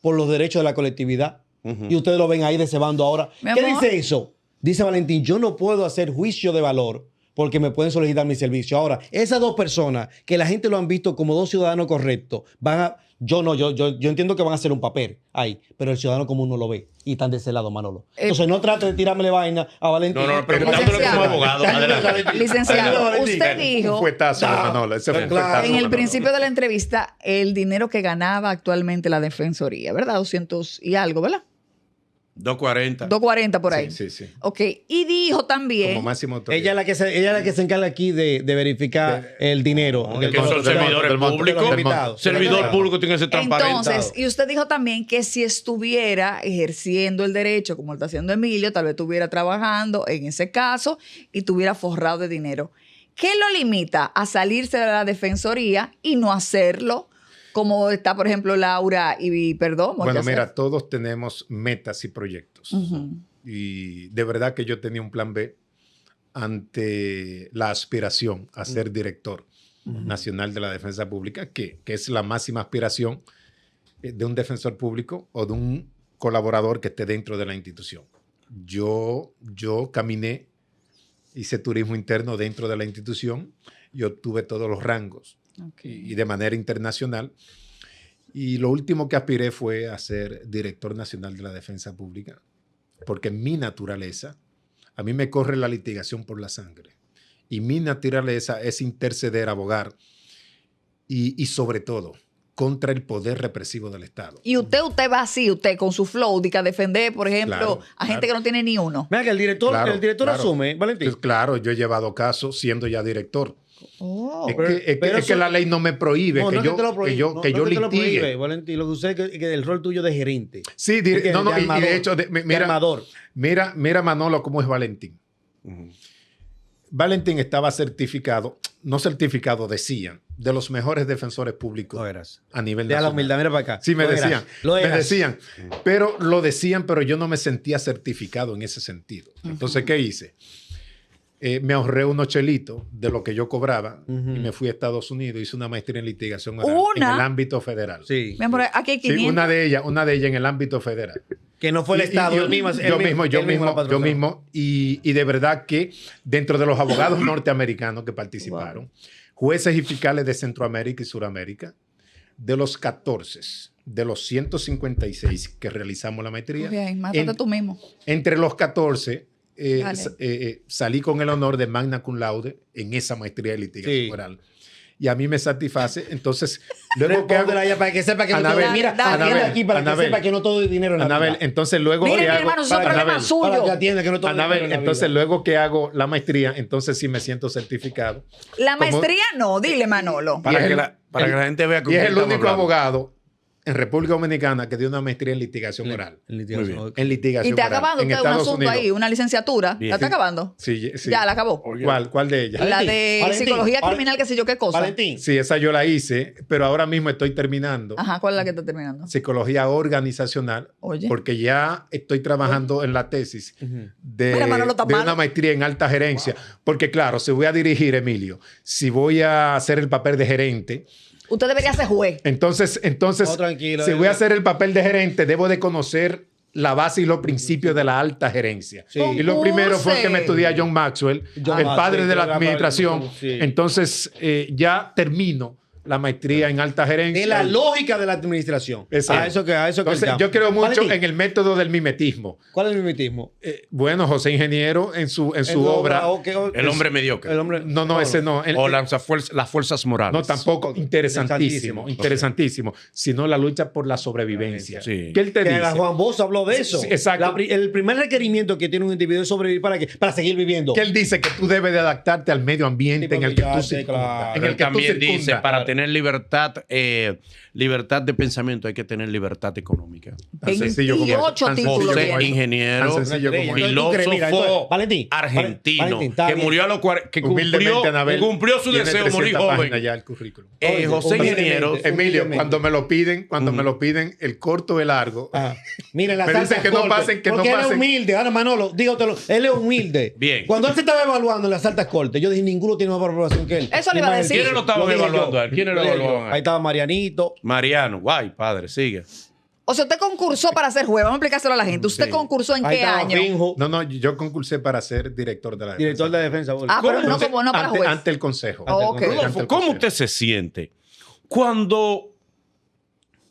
por los derechos de la colectividad. Y ustedes lo ven ahí de ese bando ahora. Mi ¿Qué amor. dice eso? Dice Valentín, yo no puedo hacer juicio de valor porque me pueden solicitar mi servicio. Ahora, esas dos personas que la gente lo han visto como dos ciudadanos correctos, van a... Yo entiendo que van a hacer un papel ahí, pero el ciudadano común no lo ve y están de ese lado, Manolo. Entonces no trate de tirarme vaina a Valentín. No, preguntándole como Licenciado. abogado. Adelante. Licenciado, Valentín. usted Un dijo fuetazo, Manolo. Ese fue un Claro. fuetazo, en el Manolo. principio de la entrevista el dinero que ganaba actualmente la Defensoría, ¿verdad? 200 y algo, ¿verdad? 240. 240 por ahí. Sí, sí. Ok. Y dijo también... Como máximo autoridad. Ella es la que se encarga aquí de verificar el dinero. Que son servidores públicos. Servidor público tiene que ser transparente. Entonces, y usted dijo también que si estuviera ejerciendo el derecho, como lo está haciendo Emilio, tal vez estuviera trabajando en ese caso y tuviera forrado de dinero. ¿Qué lo limita a salirse de la Defensoría y no hacerlo? Como está, por ejemplo, Laura y Perdomo. Bueno, ya mira, sé. todos tenemos metas y proyectos. Y de verdad que yo tenía un plan B ante la aspiración a ser director nacional de la defensa pública, que es la máxima aspiración de un defensor público o de un colaborador que esté dentro de la institución. Yo caminé, hice turismo interno dentro de la institución y obtuve todos los rangos. Y de manera internacional. Y lo último que aspiré fue a ser director nacional de la defensa pública, porque mi naturaleza, a mí me corre la litigación por la sangre, y mi naturaleza es interceder, abogar, y sobre todo, contra el poder represivo del Estado. Y usted va así, usted con su flow, de que a defender, por ejemplo, Claro, a gente claro. que no tiene ni uno. Mira que el director Claro. asume, Valentín. Pues claro, yo he llevado casos siendo ya director. Oh. Es pero- que, es pero que eso- la ley no me prohíbe No, que no yo, te lo prohíbe, que yo, no, que no yo te lo litigue. prohíbe, Valentín. Lo que sucede es que el rol tuyo es de gerente. Sí, Es que no, de y armador, de hecho, de mira, armador. mira Manolo cómo es Valentín. Valentín estaba certificado, no certificado, decían, de los mejores defensores públicos Lo eras. a nivel Deja la nacional. humildad, mira para acá. Sí, me Lo eras. decían. Lo Me eras. decían. Pero lo decían, pero yo no me sentía certificado en ese sentido. Entonces, ¿qué hice? Me ahorré unos chelitos de lo que yo cobraba y me fui a Estados Unidos. Hice una maestría en litigación oral en ¿Una? el ámbito federal. Sí. Mi amor, aquí hay Sí, 500. una de ellas en el ámbito federal. Que no fue el Y- Estado. y- él mismo, yo mismo, y de verdad que dentro de los abogados norteamericanos que participaron, jueces y fiscales de Centroamérica y Suramérica, de los 14, de los 156 que realizamos la maestría, Bien, mátate tú mismo. entre los 14 Dale. salí con el honor de magna cum laude en esa maestría de litigación Sí. oral. Y a mí me satisface. Entonces, luego que hago... Respóndela ya para que sepa que no Anabel, todo. Mira, dale, atiende dale. aquí para Anabel. que sepa que no todo es dinero en la Anabel, vida. entonces luego Mire, que mi hago... hermano, son problemas Anabel, suyos. Para que atienda que no todo es dinero Anabel, en la entonces vida. luego que hago la maestría, entonces sí me siento certificado. La Como- maestría no, dile Manolo. Para Para que que la- la gente vea que Y es usted el está único hablando. abogado en República Dominicana que dio una maestría en litigación oral. En litigación, Muy bien. ok. En litigación Y está oral. acabando en usted un Estados asunto Unidos. ahí, una licenciatura. Bien. ¿La está acabando? Sí, sí. Ya, la acabó. ¿Cuál de ellas? La Valentín, de Valentín, psicología Val- criminal, qué sé yo qué cosa. Valentín. Sí, esa yo la hice, pero ahora mismo estoy terminando Ajá, ¿cuál es la que está terminando? psicología organizacional, Oye. porque ya estoy trabajando en la tesis Ujú. Mira, Manolo, está de una malo. maestría en alta gerencia. Porque claro, si voy a dirigir, Emilio, si voy a hacer el papel de gerente, Usted debería ser juez. entonces No, tranquilo, si voy a hacer el papel de gerente, debo de conocer la base y los principios de la alta gerencia. Sí. Y lo primero fue que me Concurse. estudié a John Maxwell, John el Maxwell, padre de la que era administración. sí. Entonces, ya termino la maestría en alta gerencia. De la lógica de la administración. Exacto. A eso que Entonces, él yo creo mucho Valentín, en el método del mimetismo. ¿cuál es el mimetismo? Bueno, José Ingeniero en su obra. El hombre mediocre. El hombre, No, ese no. O las fuerzas morales. No, tampoco. Interesantísimo. Interesantísimo. Interesantísimo. Sino la lucha por la sobrevivencia. Sí. ¿Qué él te Que dice? Juan Bosch habló de eso. Sí, exacto. El primer requerimiento que tiene un individuo es sobrevivir para qué? Para seguir viviendo. Que él dice que tú debes de adaptarte al medio ambiente Sí, en el que porque tú ya sé, circundas. claro. En Pero el él que tú también dice, circundas. para tener libertad de pensamiento hay que tener libertad económica. Tan sencillo como 28 tan títulos sencillo José, como eso. ingeniero, Tan sencillo como Entonces, eso. ¿tú crees? Mira, filósofo entonces, Valentín, argentino, Valentín, está que bien. murió a los que Humildemente, Anabel, cumplió su tiene deseo de morir 300 joven. páginas ya el currículum. Oye, José humildemente. Ingeniero, Emilio, Humildemente. cuando me lo piden, el corto o el largo. Miren, las Me dicen altas que no cortes, pasen, que no porque él es pasen. humilde. Ahora, Manolo, dígatelo. Él es humilde. Bien. Cuando él se estaba evaluando en las altas cortes, yo dije, ninguno tiene más aprobación que él. Eso le iba a decir. ¿Quiénes lo estaban dije evaluando yo. a él? ¿Quiénes lo Lo dije yo. evaluaban a él? Ahí estaba Marianito. Mariano, guay, padre, sigue. O sea, usted concursó para ser juez. Vamos a explicárselo a la gente. ¿Usted Sí. concursó en Ahí qué estaba año? Finjo, No, yo concursé para ser director de la defensa. director de defensa. Ah, pero no Entonces, como no para ante, juez. ante el consejo. Oh, ok. Ante el Rodolfo, ¿cómo consejo. usted se siente cuando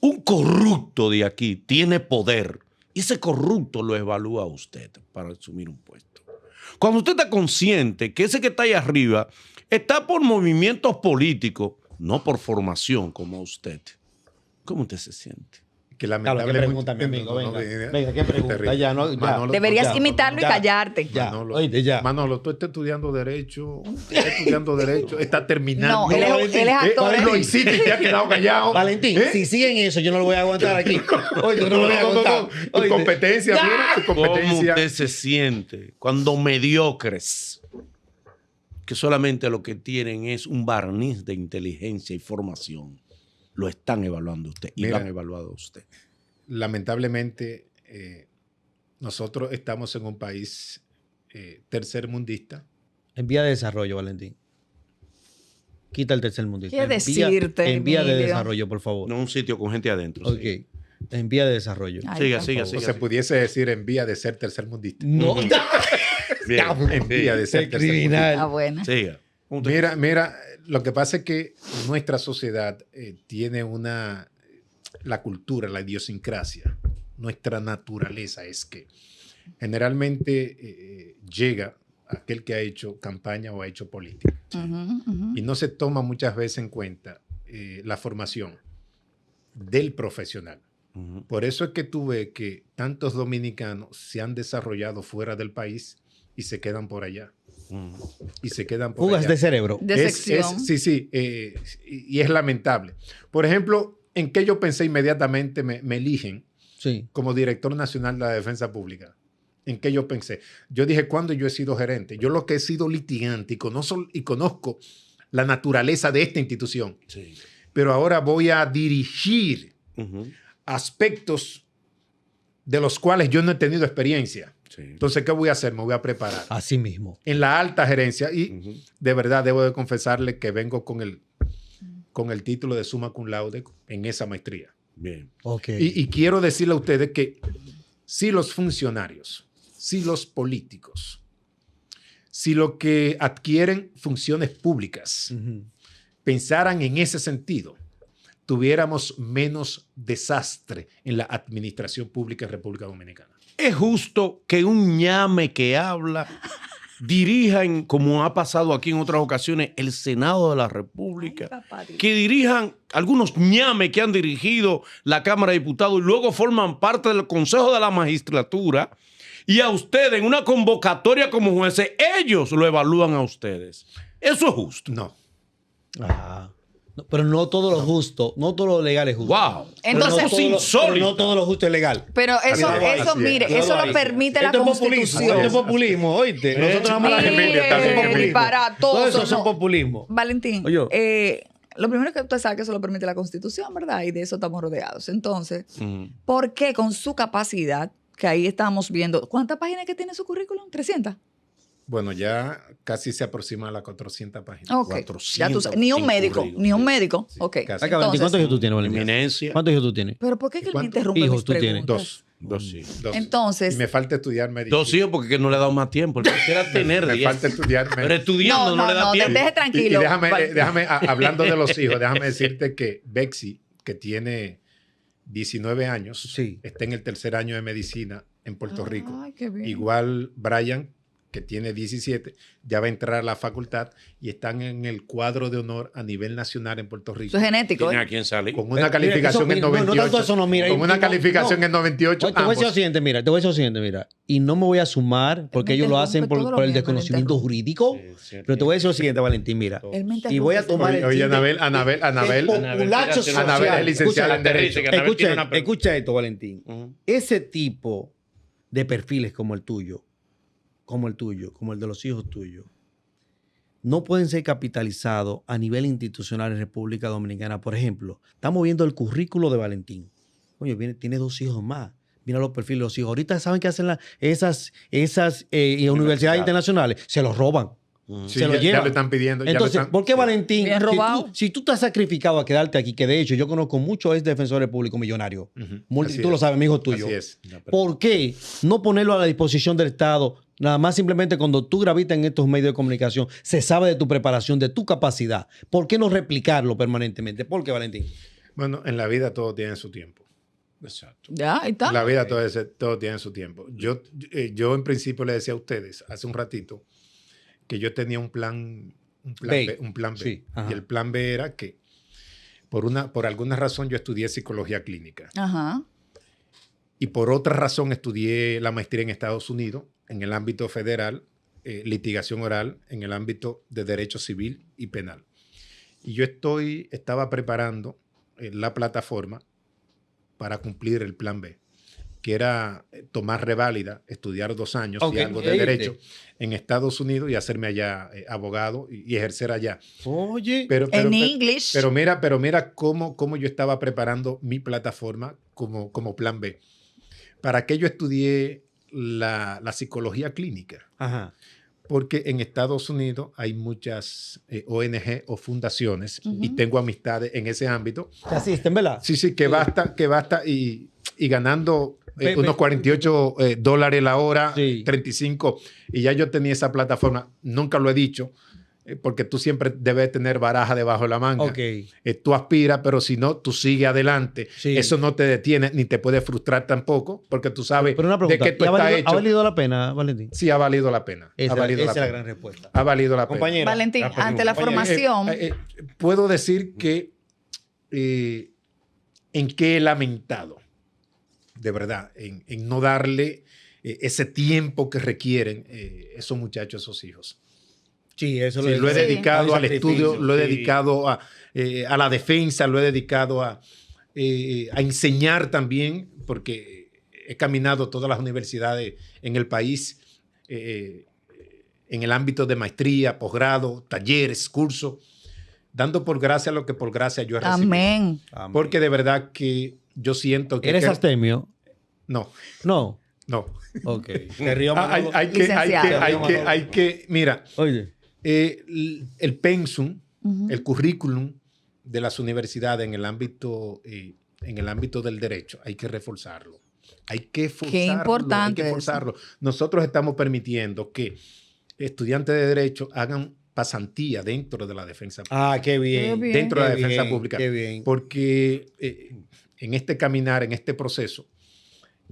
un corrupto de aquí tiene poder y ese corrupto lo evalúa a usted para asumir un puesto? Cuando usted está consciente que ese que está ahí arriba está por movimientos políticos, no por formación como usted. ¿Cómo usted se siente? Que Claro, ¿qué lamentablemente. pregunta, mi amigo? No, Venga, ¿qué pregunta? terrible. Ya, no, ya. Manolo, Deberías Ya, imitarlo ya. y callarte. Ya, Manolo, oíste, ya. Manolo, tú estás estudiando Derecho. Está terminando. No, él es actor. Lo hiciste y te has quedado callado. Valentín, ¿Eh? si siguen eso, yo no lo voy a aguantar aquí. Oye, no lo voy a aguantar. Tu Oíste. competencia, Ya. mira, tu ¿Cómo competencia. usted se siente cuando mediocres, que solamente lo que tienen es un barniz de inteligencia y formación, lo están evaluando a usted y lo Mira. han evaluado a usted? Lamentablemente, nosotros estamos en un país tercermundista. En vía de desarrollo, Valentín. Quita el tercer mundo. ¿Qué decirte, En vía de Emilio? desarrollo, por favor. No un sitio con gente adentro. Ok. sí. En vía de desarrollo. Ay, Siga, por siga, favor. O siga. se pudiese decir en vía de ser tercermundista. No. Bien, En vía de ser El tercermundista. criminal. Ah, bueno. siga. ¿Cómo usted- Mira, lo que pasa es que nuestra sociedad tiene la cultura, la idiosincrasia, nuestra naturaleza es que generalmente llega aquel que ha hecho campaña o ha hecho política Ujú, ujú. y no se toma muchas veces en cuenta la formación del profesional. Ujú. Por eso es que tú ves que tantos dominicanos se han desarrollado fuera del país y se quedan por allá. Ujú. Y se quedan por Fugas allá. de cerebro. De sección. Sí, y es lamentable. Por ejemplo, ¿en qué yo pensé inmediatamente me eligen Sí. como director nacional de la defensa pública? ¿En qué yo pensé? Yo dije, ¿cuándo yo he sido gerente? Yo lo que he sido litigante y conozco la naturaleza de esta institución, Sí. pero ahora voy a dirigir Ujú. aspectos de los cuales yo no he tenido experiencia. Sí. Entonces, ¿qué voy a hacer? Me voy a preparar. Así mismo. En la alta gerencia y Ujú. de verdad debo de confesarle que vengo con el título de summa cum laude en esa maestría. Bien. Ok. Y quiero decirle a ustedes que si los funcionarios, si los políticos, si los que adquieren funciones públicas Ujú. pensaran en ese sentido, tuviéramos menos desastre en la administración pública en República Dominicana. Es justo que un ñame que habla dirija, como ha pasado aquí en otras ocasiones, el Senado de la República. Ay, papá Dios. Que dirijan algunos ñames que han dirigido la Cámara de Diputados y luego forman parte del Consejo de la Magistratura, y a ustedes en una convocatoria como jueces, ellos lo evalúan a ustedes. Eso es justo. No. Ah. No, pero no todo lo justo, no todo lo legal es justo. ¡Wow! Entonces- Pero no todo lo- insólito. pero no todo lo justo es legal. Pero eso, Así es. mire, Así es. eso lo permite la Esto es populismo, Constitución. esto es populismo, oíste. Nosotros vamos a la Mire, envidia, esto es mire, populismo. para Todo todos, eso son no. populismo. Valentín, Oye. lo primero que usted sabe que eso lo permite la Constitución, ¿verdad? Y de eso estamos rodeados. Entonces, Ujú. ¿por qué con su capacidad, que ahí estamos viendo, ¿cuántas páginas que tiene su currículum? 300. Bueno, ya casi se aproxima a las 400 páginas. Ok. 400 Ya tú sabes. Ni un en médico, currículum. ni un médico. Sí, Ok. casi. Acá, Valentín, ¿cuántos hijos tú tienes, Valentín? Eminencia. ¿Cuántos hijos tú tienes? Pero ¿por qué que él me ¿Cuántos interrumpe hijos mis tú tienes? preguntas? Dos hijos. Dos. Entonces, Y me falta estudiar medicina. 2 hijos porque no le ha dado más tiempo. Él quisiera tener Me 10. falta estudiar Pero medicina. estudiando no, le da tiempo. deje tranquilo. Y déjame, Val- hablando de los hijos, déjame decirte que Bexy, que tiene 19 años, Sí. está en el tercer año de medicina en Puerto Rico. Ay, qué bien. Igual Brian, que tiene 17, ya va a entrar a la facultad y están en el cuadro de honor a nivel nacional en Puerto Rico. Eso es genético. Tiene ¿eh? a quién salir. Con Mira, una calificación eso, en mira, no, 98. tanto eso no, mira, con y- una y no, calificación no. en 98. Oye, te voy a decir lo ambos. siguiente, mira, te voy a decir lo siguiente, mira. Y no me voy a sumar porque me ellos lo interrumpe hacen todo lo por el mismo, desconocimiento me jurídico. Sí, Pero te voy a decir lo siguiente, Valentín, mira. Él me Y voy a interrumpe. tomar el Oye, chiste Anabel, del populacho Anabel, social. Anabel es licenciada en Escucha, Derecho. Que Anabel tiene una pregunta. escucha esto, Valentín. Ujú. Ese tipo de perfiles como el tuyo, como el de los hijos tuyos, no pueden ser capitalizados a nivel institucional en República Dominicana. Por ejemplo, estamos viendo el currículo de Valentín. Oye, tiene 2 hijos más. Mira los perfiles de los hijos. Ahorita saben qué hacen esas universidades internacionales. Se los roban. Ujú. Sí, Se lo ya llevan. lo están pidiendo. ya lo Entonces, están- ¿por qué sí. Valentín? Bien robado. Si tú te has sacrificado a quedarte aquí, que de hecho yo conozco muchos defensores públicos millonarios. Ujú, así Tú lo es. sabes, amigo tuyo. Así es. ¿Por qué no ponerlo a la disposición del Estado? Nada más simplemente cuando tú gravitas en estos medios de comunicación, se sabe de tu preparación, de tu capacidad. ¿Por qué no replicarlo permanentemente? ¿Por qué, Valentín? Bueno, en la vida todo tiene su tiempo. Exacto. Ya, ahí está. En la vida todo tiene su tiempo. Yo en principio le decía a ustedes hace un ratito que yo tenía un plan B. B, un plan B. Sí, ajá. Y el plan B era que por alguna razón yo estudié psicología clínica Ajá. y por otra razón estudié la maestría en Estados Unidos en el ámbito federal, litigación oral, en el ámbito de derecho civil y penal. Y yo estaba preparando la plataforma para cumplir el plan B, que era tomar reválida, estudiar 2 años Ok, y algo de oíste. derecho en Estados Unidos y hacerme allá abogado y ejercer allá. Oye, En English. Pero mira cómo yo estaba preparando mi plataforma como plan B. ¿Para qué yo estudié la psicología clínica? ajá. Porque en Estados Unidos hay muchas ONG o fundaciones y Ujú. tengo amistades en ese ámbito. Te asisten, ¿verdad? Sí, que basta y ganando Ve- unos ve- $48 la hora, Sí. 35, y ya yo tenía esa plataforma, nunca lo he dicho, porque tú siempre debes tener baraja debajo de la manga. Ok. Tú aspiras, pero si no, tú sigues adelante. Sí. Eso no te detiene ni te puede frustrar tampoco, porque tú sabes Pero una de pregunta, qué tú ¿y estás ¿ha hecho. valido la pena, Valentín? Sí, ha valido la pena. Esa ha valido es la pena. gran respuesta. Ha valido la pena. Compañera. Valentín, la pregunta. ante la Compañera, formación. Puedo decir que en qué he lamentado, de verdad, en no darle ese tiempo que requieren esos muchachos, esos hijos. Sí, eso Sí, lo he Sí. dedicado al estudio, lo he sí. dedicado a la defensa, lo he dedicado a enseñar también, porque he caminado todas las universidades en el país, en el ámbito de maestría, posgrado, talleres, cursos, dando por gracia lo que por gracia yo he recibido. Amén. Amén. Porque de verdad que yo siento que... ¿Eres astemio? No, No. no. Ok. Te río, Ah, Manolo. hay que, mira, Oye. el pensum, Ujú. el currículum de las universidades en el ámbito del derecho, hay que reforzarlo. Hay que forzarlo. importante Hay que eso. forzarlo. Nosotros estamos permitiendo que estudiantes de derecho hagan pasantía dentro de la defensa pública. Ah, qué bien. Qué bien. Dentro de la Qué defensa bien, pública. Qué bien. Porque en este caminar, en este proceso,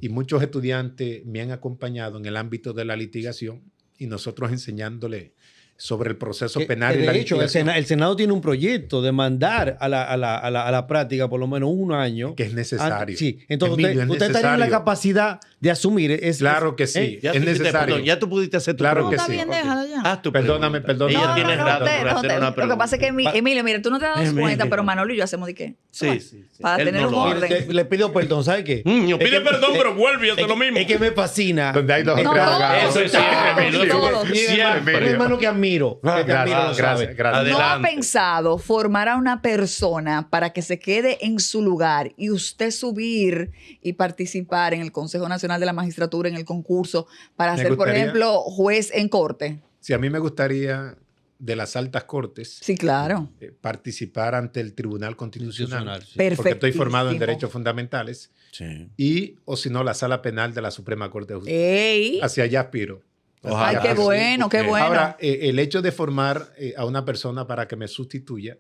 y muchos estudiantes me han acompañado en el ámbito de la litigación y nosotros enseñándole sobre el proceso Que penal y la de hecho, litigación, el Senado tiene un proyecto de mandar a la práctica por lo menos un año. que es necesario. Sí, entonces Emilio, usted es está teniendo la necesario. capacidad de asumir. Claro que sí, Ya es tú dijiste, necesario. perdón, ya tú pudiste hacer tu Claro No, que está sí. bien, Ok. déjalo ya. Haz tu Perdóname, pregunta. perdóname. Ella No, tiene no, rato usted- por no, hacer usted- una Lo que pregunta. pasa es que Emilio, mira, tú no te das Emilio. cuenta, pero Manolo y yo hacemos de qué. Sí, sí. Para Él tener no un lo hace. orden. Le pido perdón, ¿sabe qué? Niño, Es pide que- perdón, pero vuelve y hace lo mismo. Es que me fascina. Donde hay dos o No, tres todos, abogados. Eso es siempre, Emilio. todos. Mi hermano, Siempre. un hermano que admiro. Que te admiro, lo sabe. Gracias, gracias. ¿No ha Adelante. pensado formar a una persona para que se quede en su lugar y usted subir y participar en el Consejo Nacional de la Magistratura, en el concurso, para Me ser, por gustaría. ejemplo, juez en corte? Si a mí me gustaría de las altas cortes Sí, claro. participar ante el Tribunal Constitucional, Constitucional, sí. Perfecto. porque estoy formado en derechos fundamentales, Sí. y o si no la Sala Penal de la Suprema Corte de Justicia. ¡Ey! Hacia allá aspiro. Ojalá. Ay, Hacia qué allá. bueno, qué bueno. Ahora, el hecho de formar a una persona para que me sustituya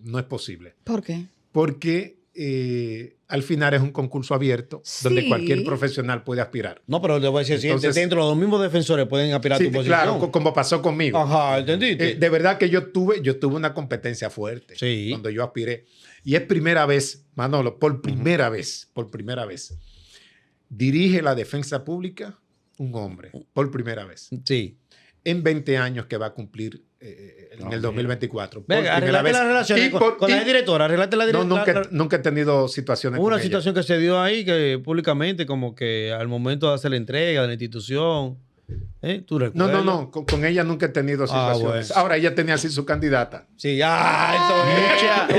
no es posible, ¿Por qué? porque al final es un concurso abierto donde Sí. cualquier profesional puede aspirar. No, pero te voy a decir, si Entonces- dentro de los mismos defensores pueden aspirar a Sí, tu posición. claro, como pasó conmigo. Ajá, ¿entendiste? De verdad que yo tuve una competencia fuerte Sí. cuando yo aspiré. Y es primera vez, Manolo, por primera vez, dirige la defensa pública un hombre, por primera vez, Sí. en 20 años que va a cumplir en el 2024. Por Venga, primera arreglate vez. las relaciones Y con, por- con la y- directora, arreglate la No, directora. nunca he tenido situaciones Hubo una con ella. situación que se dio ahí que públicamente, como que al momento de hacer la entrega de la institución, ¿tú recuerdas? No, con ella nunca he tenido situaciones. bueno. Ahora ella tenía así su candidata. Sí, eso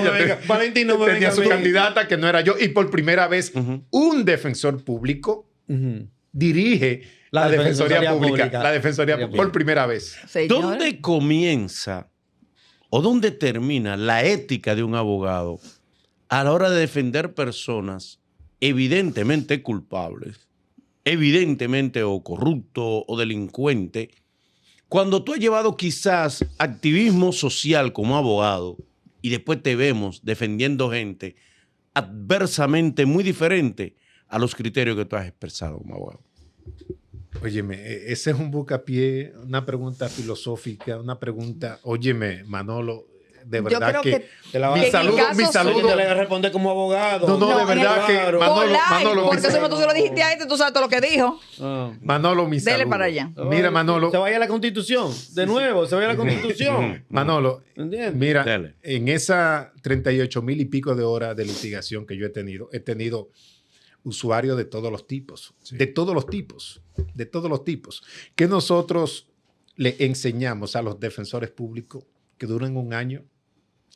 no me venga. Valentín, no me Tenía venga su a mí. candidata que no era yo. Y por primera vez, un defensor público Ujú. dirige la Defensoría Pública. La Defensoría Pública. Por primera vez. Señores. ¿Dónde comienza o dónde termina la ética de un abogado a la hora de defender personas evidentemente culpables, evidentemente o corrupto o delincuente, cuando tú has llevado quizás activismo social como abogado y después te vemos defendiendo gente adversamente muy diferente a los criterios que tú has expresado como abogado? Óyeme, ese es un bucapié, una pregunta filosófica, una pregunta. Óyeme, Manolo, de Yo verdad creo que. que Te la mi vas a- en el saludo, caso mi Yo saludo. te la voy a responder como abogado. No, de verdad que. claro. Polite, porque mi- eso no tú se lo dijiste a este, tú sabes todo lo que dijo. Ah. Manolo, mi Dele saludo. para allá. Mira, Manolo. Se vaya a la Constitución. De nuevo, se vaya a la Constitución. Manolo, ¿Entiendes? mira, Dale. en esa 38,000 y pico de horas de litigación que yo he tenido usuarios de todos los tipos, de todos los tipos, que nosotros le enseñamos a los defensores públicos que duren un año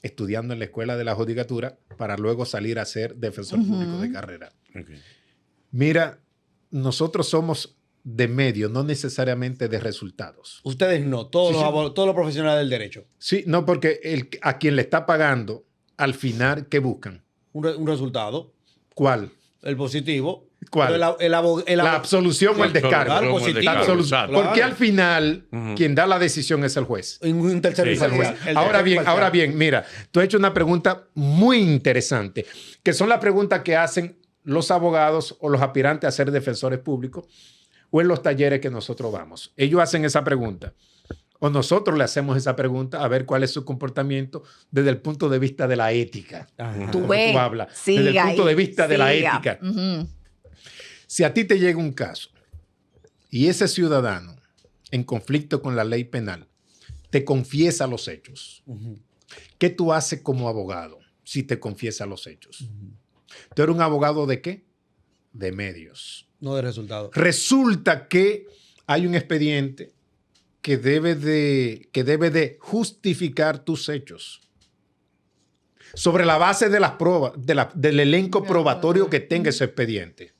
estudiando en la escuela de la judicatura para luego salir a ser defensor público de carrera. Mira, nosotros somos de medio, no necesariamente de resultados. Ustedes no, todos, Sí, sí. todos los profesionales del derecho. Sí, no, porque a quien le está pagando, al final, ¿qué buscan? Un resultado, ¿Cuál? el positivo. ¿Cuál? Pero La absolución o el descargo. Claro, positivo. La absolución. Claro. Porque al final, Ujú. quien da la decisión es el juez. Un tercero Sí, imparcial. Juez. El Ahora tercero bien, imparcial. mira, tú has hecho una pregunta muy interesante, que son las preguntas que hacen los abogados o los aspirantes a ser defensores públicos o en los talleres que nosotros vamos. Ellos hacen esa pregunta o nosotros le hacemos esa pregunta a ver cuál es su comportamiento desde el punto de vista de la ética. Ajá. Tú Como ves. tú hablas, Siga desde el punto ahí, de vista de la siga. ética. Ujú. Si a ti te llega un caso y ese ciudadano en conflicto con la ley penal te confiesa los hechos, ¿qué tú haces como abogado si te confiesa los hechos? ¿Tú eres un abogado de qué? De medios. No de resultado. Resulta que hay un expediente que debe de justificar tus hechos sobre la base de las pruebas, del elenco probatorio que tenga ese expediente.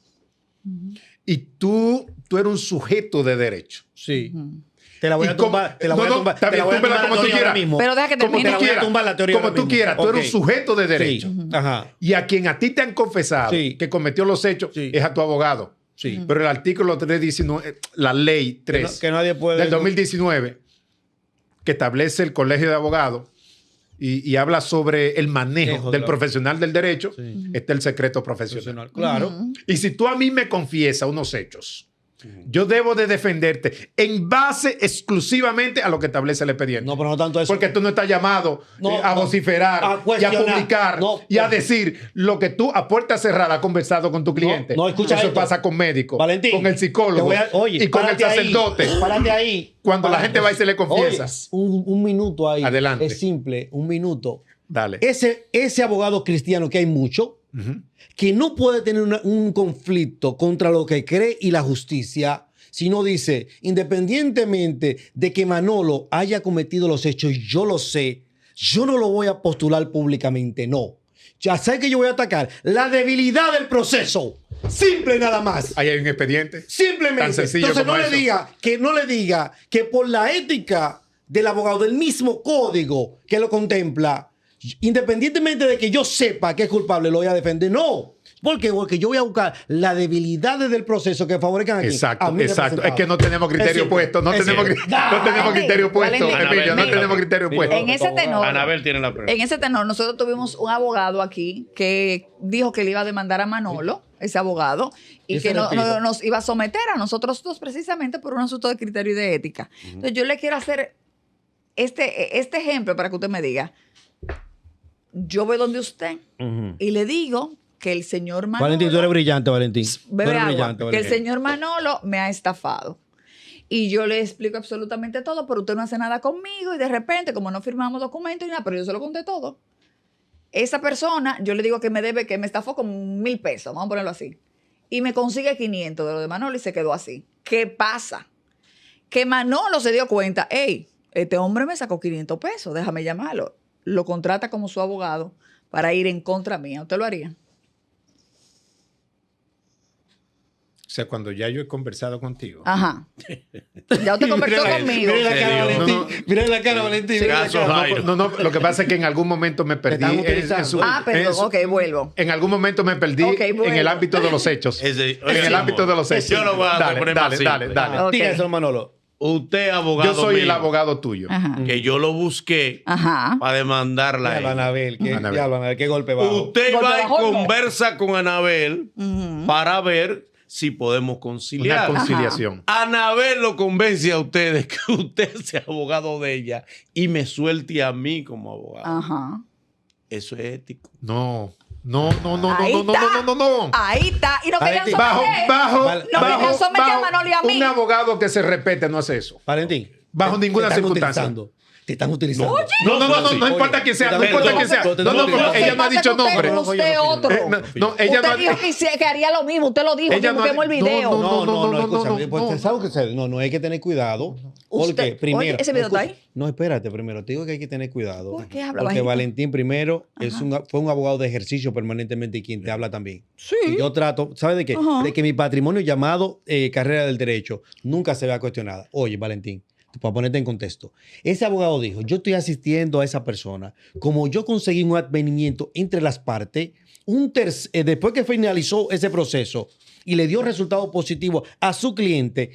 Y tú eres un sujeto de derecho. Sí. Ujú. Te la voy Y a como- tumbar. Te la no, voy a no, tumbar. está Te la bien, voy a túmbela tumbar como la tú teoría ahora quieras. mismo. Pero deja que Como termine. tú voy a quieras, tumbar la teoría como ahora tú mismo. quieras, tú eres un Ok. sujeto de derecho. Sí. Ajá. Y a quien a ti te han confesado Sí. que cometió los hechos Sí. es a tu abogado. Sí. Pero el artículo 319, la ley 3 Que nadie puede. del 2019, que establece el colegio de abogados y habla sobre el manejo del Claro. profesional del derecho, Sí. está el secreto profesional. Profesional. Claro. Ujú. Y si tú a mí me confiesas unos hechos Yo debo de defenderte en base exclusivamente a lo que establece el expediente. No, pero no tanto eso. Porque tú no estás llamado a vociferar a y a cuestionar. publicar y a decir lo que tú a puerta cerrada has conversado con tu cliente. No, escucha Eso esto. pasa con médicos, Valentín, con el psicólogo oye, y con el párate ahí, sacerdote. párate ahí. Cuando la gente va y se le confiesa. Oye, un minuto ahí. Adelante. Es simple, un minuto. Dale. Ese abogado cristiano, que hay mucho, que no puede tener un conflicto contra lo que cree y la justicia, sino dice, independientemente de que Manolo haya cometido los hechos, yo lo sé, yo no lo voy a postular públicamente, no. Ya sé que yo voy a atacar la debilidad del proceso. Simple nada más. Ahí hay un expediente. Simplemente. Tan sencillo Entonces como no eso. le diga que por la ética del abogado, del mismo código que lo contempla, independientemente de que yo sepa que es culpable, lo voy a defender. No. ¿Por qué? Porque yo voy a buscar las debilidades del proceso que favorezcan aquí. Exacto, a mi exacto. Es representado. que no tenemos criterio Es puesto. No es tenemos, cierto. no tenemos criterio puesto, Valentín. Emilio. No Anabel, tenemos criterio puesto. En ese tenor, Anabel tiene la pregunta. en ese tenor, nosotros tuvimos un abogado aquí que dijo que le iba a demandar a Manolo, ese abogado, y Ese que repito. nos iba a someter a nosotros dos precisamente por un asunto de criterio y de ética. Entonces yo le quiero hacer este ejemplo para que usted me diga. Yo voy donde usted y le digo que el señor Manolo... Valentín, tú eres brillante, Valentín. Tú Bebe eres agua, brillante, que el Valentín. señor Manolo me ha estafado. Y yo le explico absolutamente todo, pero usted no hace nada conmigo y de repente, como no firmamos documentos y nada, pero yo se lo conté todo. Esa persona, yo le digo que me debe, que me estafó con 1,000 pesos, vamos a ponerlo así. Y me consigue 500 de lo de Manolo y se quedó así. ¿Qué pasa? Que Manolo se dio cuenta, hey, este hombre me sacó 500 pesos, déjame llamarlo. Lo contrata como su abogado para ir en contra mía. ¿Usted lo haría? O sea, cuando ya yo he conversado contigo. Ajá. Ya usted conversó conmigo. Mira la cara, Serio. Valentín. Mira la cara, Valentín. Mira la Caso cara. Jairo. No, lo que pasa es que en algún momento me perdí. están utilizando. Perdón, ok, vuelvo. En algún momento me perdí Ok, en bueno. el ámbito de los hechos. Ese- en el ámbito de los hechos. Yo lo voy a dale, poner dale, más dale, simple. dale. Ok. Dígaselo, Manolo. Usted, abogado Yo soy el mío, abogado tuyo. Ajá. que yo lo busqué Ajá. para demandarla a Diablo, ella. Anabel. Anabel. Diablo, Anabel, qué golpe bajo. Usted Golpe va y bajo, no. conversa con Anabel para ver si podemos Una conciliar. conciliación. Anabel lo convence a ustedes que usted sea abogado de ella y me suelte a mí como abogado. Ajá. Eso es ético. No, no. Ahí está. Ahí está. Y no querían Valentín, someter. No querían someter a Manolo y a mí. Un abogado que se respete no hace eso. Valentín. Bajo ninguna te están circunstancia. utilizando. Te están utilizando. No importa quién sea, no Oye, importa quién sea. pero No, no, pero ella no ha dicho nombre. Usted otro. No, ella Usted no dijo que haría lo mismo. Usted lo dijo. Ella no ha- Vimos el video. No, escúchame. no, Pues, no. ¿sabes qué sucede? No, hay que tener cuidado. Porque Usted- primero. oye, ¿ese video está escucha, ahí? No, espérate, primero. Te digo que hay que tener cuidado. ¿Por qué habla Porque bajito? Valentín, primero, fue un abogado de ejercicio permanentemente y quien te habla también. Sí. Y yo trato, ¿sabes de qué? Ajá. De que mi patrimonio llamado carrera del derecho nunca se vea cuestionada. Oye, Valentín, para ponerte en contexto, ese abogado dijo, yo estoy asistiendo a esa persona, como yo conseguí un advenimiento entre las partes, después que finalizó ese proceso y le dio resultado positivo a su cliente,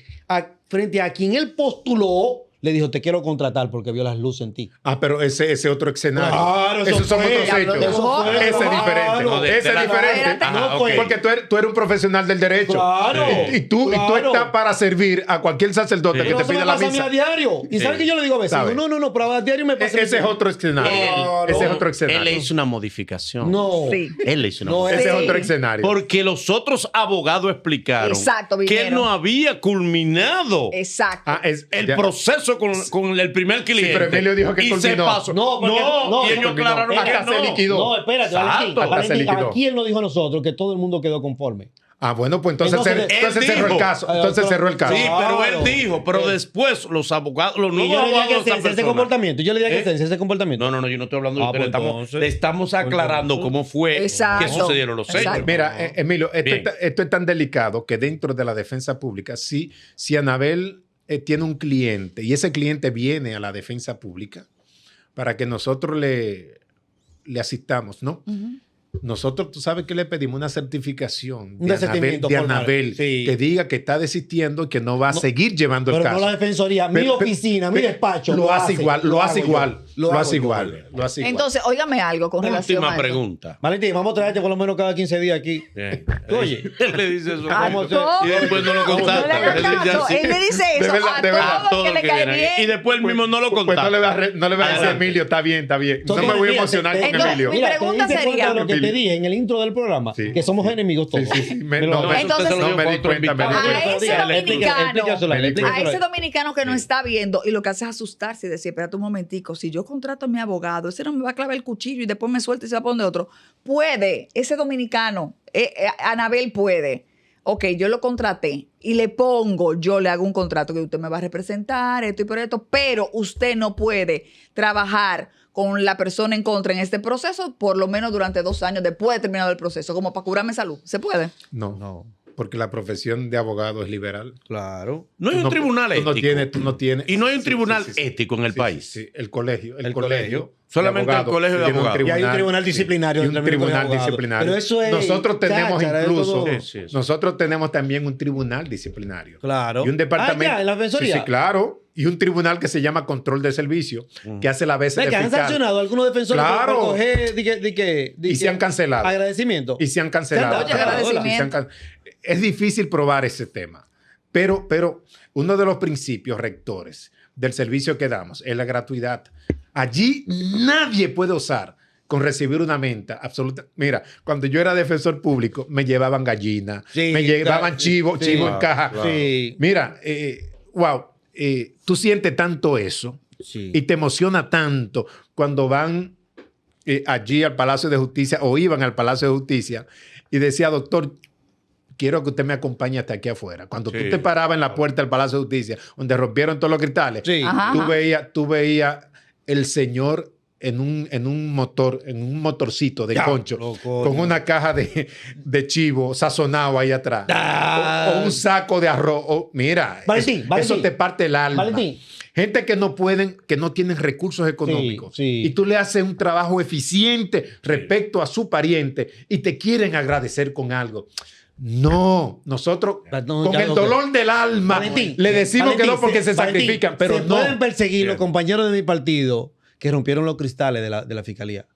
frente a quien él postuló, le dijo, te quiero contratar porque vio las luces en ti. Ah, pero ese otro escenario. Claro, eso Esos son fue. otros Diablo, hechos. eso fue. Ese es Claro. diferente. No, de Ese es la- diferente. Espérate. Ajá, ok. Porque tú eres un profesional del derecho. Claro. Y tú Claro. estás para servir a cualquier sacerdote Sí. que Pero te eso me pida la pasa a mí misa. a diario. Y ¿sabes qué yo le digo a veces? ¿Sabe? Digo, no, pero a diario me pasa. Ese es otro escenario. Claro. Ese es otro Él escenario. le hizo una modificación. No. Sí. Él le hizo una No, modificación. Ese es Sí. otro escenario. Porque los otros abogados explicaron Exacto, que él vinieron. no había culminado Exacto. el ya. proceso con el primer cliente. pero Emilio dijo que y se culminó. pasó. No, porque- no, y ellos culminó. aclararon que Hasta se no. liquidó. No, espérate, Exacto. Valentín. Hasta se Valentín, liquidó. aquí él nos dijo a nosotros que todo el mundo quedó conforme. Ah, bueno, pues entonces, Entonces, entonces él cerró el dijo. caso. Entonces cerró el caso. Sí, pero Claro. él dijo, pero Sí. después los abogados, los Y nuevos yo le dije abogados que de esa ese persona. comportamiento. Yo le dije que ¿Eh? ese comportamiento. No, yo no estoy hablando de Ah, usted. pues Le entonces. estamos aclarando cómo fue Exacto. que sucedieron los hechos. Exacto. Mira, Emilio, Bien. esto es tan delicado que dentro de la defensa pública, si Anabel tiene un cliente y ese cliente viene a la defensa pública para que nosotros le asistamos, ¿no? Nosotros, tú sabes que le pedimos una certificación Un desistimiento de formal. Anabel Sí. que diga que está desistiendo y que no va a seguir llevando el Pero caso. no la defensoría, mi oficina, mi despacho. Lo hace igual, lo hace hago igual, yo. lo hago hace yo. igual, lo hace igual. Entonces, óigame algo con relación a Última esto. pregunta. Valentín, vamos a traerte por lo menos cada 15 días aquí. Bien. Oye. Él le dice eso. Ah, ¿Cómo ¿cómo? Y después no lo No le contacta. hagas Él dice caso. así. Él le dice De eso verdad, de verdad, a todo el que le cae viene. bien. Y después él mismo no lo Pues contacta. no le voy a decir, Adelante. Emilio, está bien. No Entonces, me voy a mira, emocionar con entonces, Emilio. mi pregunta ¿te diste cuenta sería- de lo que te dije en el intro del programa? Sí. Que somos enemigos todos. Sí. Me lo- No, Entonces- eso usted se lo no dijo me a di otro cuenta, me di invitado. cuenta. A ese dominicano, a ese dominicano que no está viendo y lo que hace es asustarse y decir, espérate un momentico, si yo contrato a mi abogado, ese no me va a clavar el cuchillo y después me suelta y se va a poner otro. Puede, ese dominicano, Anabel puede. Ok, yo lo contraté y yo le hago un contrato que usted me va a representar, esto y por esto, pero usted no puede trabajar con la persona en contra en este proceso por lo menos durante 2 años después de terminado el proceso, como para curarme salud. ¿Se puede? No, porque la profesión de abogado es liberal. Claro. No hay un tribunal ético. Tú no tienes. Y no hay un Sí, tribunal sí, sí, sí. ético en el Sí, país. sí, sí. El colegio. El colegio. Solamente el colegio de tiene un abogados. Y hay un tribunal disciplinario Y un dentro del colegio de tribunal abogados. disciplinario. Pero eso es Nosotros tenemos cháchara, es incluso, todo- Sí, sí. nosotros tenemos también un tribunal disciplinario. Claro. Y un departamento. Ah, ya, en la defensoría. Sí, claro. Y un tribunal que se llama control de servicio, que hace la veces Ve de que han fiscal. sancionado a algunos defensores Claro. por coger Y se han cancelado. agradecimiento. Y se han cancelado. Oye, agradecimiento. Y se han es difícil probar ese tema. Pero uno de los principios rectores del servicio que damos es la gratuidad. Allí nadie puede osar con recibir una menta absoluta. Mira, cuando yo era defensor público, me llevaban gallina, Sí, me llevaban sí, chivo sí. en caja. Claro. Sí. Mira, tú sientes tanto eso Sí. y te emociona tanto cuando van allí al Palacio de Justicia o iban al Palacio de Justicia y decía, doctor, quiero que usted me acompañe hasta aquí afuera. Cuando Sí. tú te parabas en la puerta del Palacio de Justicia, donde rompieron todos los cristales, Sí. Ajá. tú veías el señor en un motorcito de Ya, concho, loco, con no. una caja de chivo sazonado ahí atrás, Ah. o un saco de arroz. Mira, Valentín, eso Valentín. te parte el alma. Valentín. Gente que no tienen recursos económicos. Sí. Y tú le haces un trabajo eficiente respecto a su pariente y te quieren agradecer con algo. No, nosotros No, con ya el lo dolor del alma Valentín, le decimos Valentín, que no porque se Valentín, sacrifican, pero se no. pueden perseguir los Bien. compañeros de mi partido que rompieron los cristales de la fiscalía.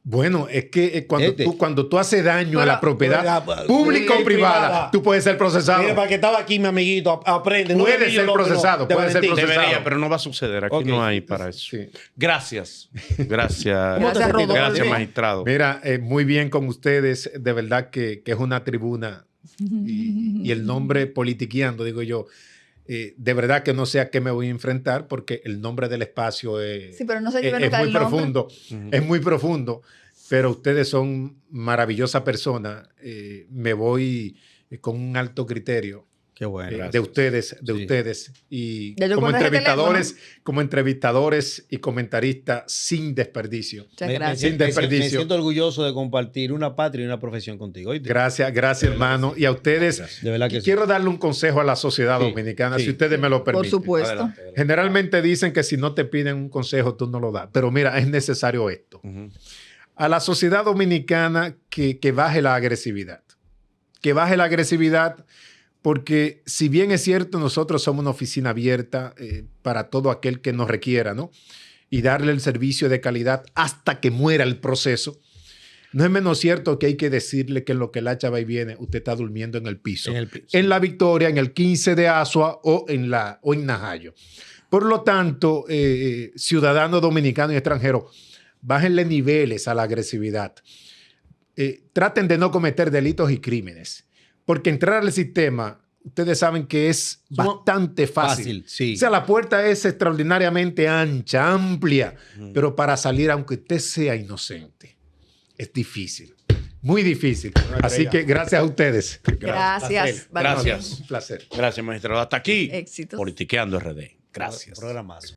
Bueno, es que Este. cuando tú haces daño a la propiedad Pero, pública o y privada, privada. tú puedes ser procesado. Mira, para que estaba aquí mi amiguito, aprende. Puede Emilio ser López, procesado, de puede ser Valentín. procesado. Debería, pero no va a suceder. Aquí Ok. no hay para eso. Sí. Gracias. Gracias. ¿Cómo te Gracias, sentiste? Rodolfo. Gracias, magistrado. Mira, muy bien con ustedes. De verdad que es una tribuna. Y el nombre Politiqueando, digo yo, de verdad que no sé a qué me voy a enfrentar porque el nombre del espacio Sí, pero no se lleve es nunca muy el nombre. profundo. Es muy profundo, pero ustedes son maravillosas personas. Me voy con un alto criterio. Qué bueno. De ustedes, Sí. ustedes. Y Ya yo como contesté entrevistadores y comentaristas sin desperdicio. Muchas Me gracias. Sin desperdicio. Me siento orgulloso de compartir una patria y una profesión contigo. ¿oíste? Gracias, hermano. Y a ustedes, De verdad que sí. quiero darle un consejo a la sociedad Sí, dominicana, sí. si ustedes me lo Por permiten. supuesto. Adelante. Generalmente dicen que si no te piden un consejo, tú no lo das. Pero mira, es necesario esto. Ujú. A la sociedad dominicana que baje la agresividad. Que baje la agresividad porque si bien es cierto, nosotros somos una oficina abierta para todo aquel que nos requiera, ¿no? Y darle el servicio de calidad hasta que muera el proceso. No es menos cierto que hay que decirle que en lo que el hacha va y viene, usted está durmiendo en el piso. En el piso. En La Victoria, en el 15 de Asua o en Najayo. Por lo tanto, ciudadanos dominicanos y extranjeros, bájenle niveles a la agresividad. Traten de no cometer delitos y crímenes. Porque entrar al sistema, ustedes saben que es bastante fácil. sí. O sea, la puerta es extraordinariamente ancha, amplia, pero para salir, aunque usted sea inocente, es difícil. Muy difícil. Así que gracias a ustedes. Gracias. Gracias. Un placer. Gracias, magistrado. Hasta aquí. Éxitos. Politiqueando RD. Gracias. Programazo.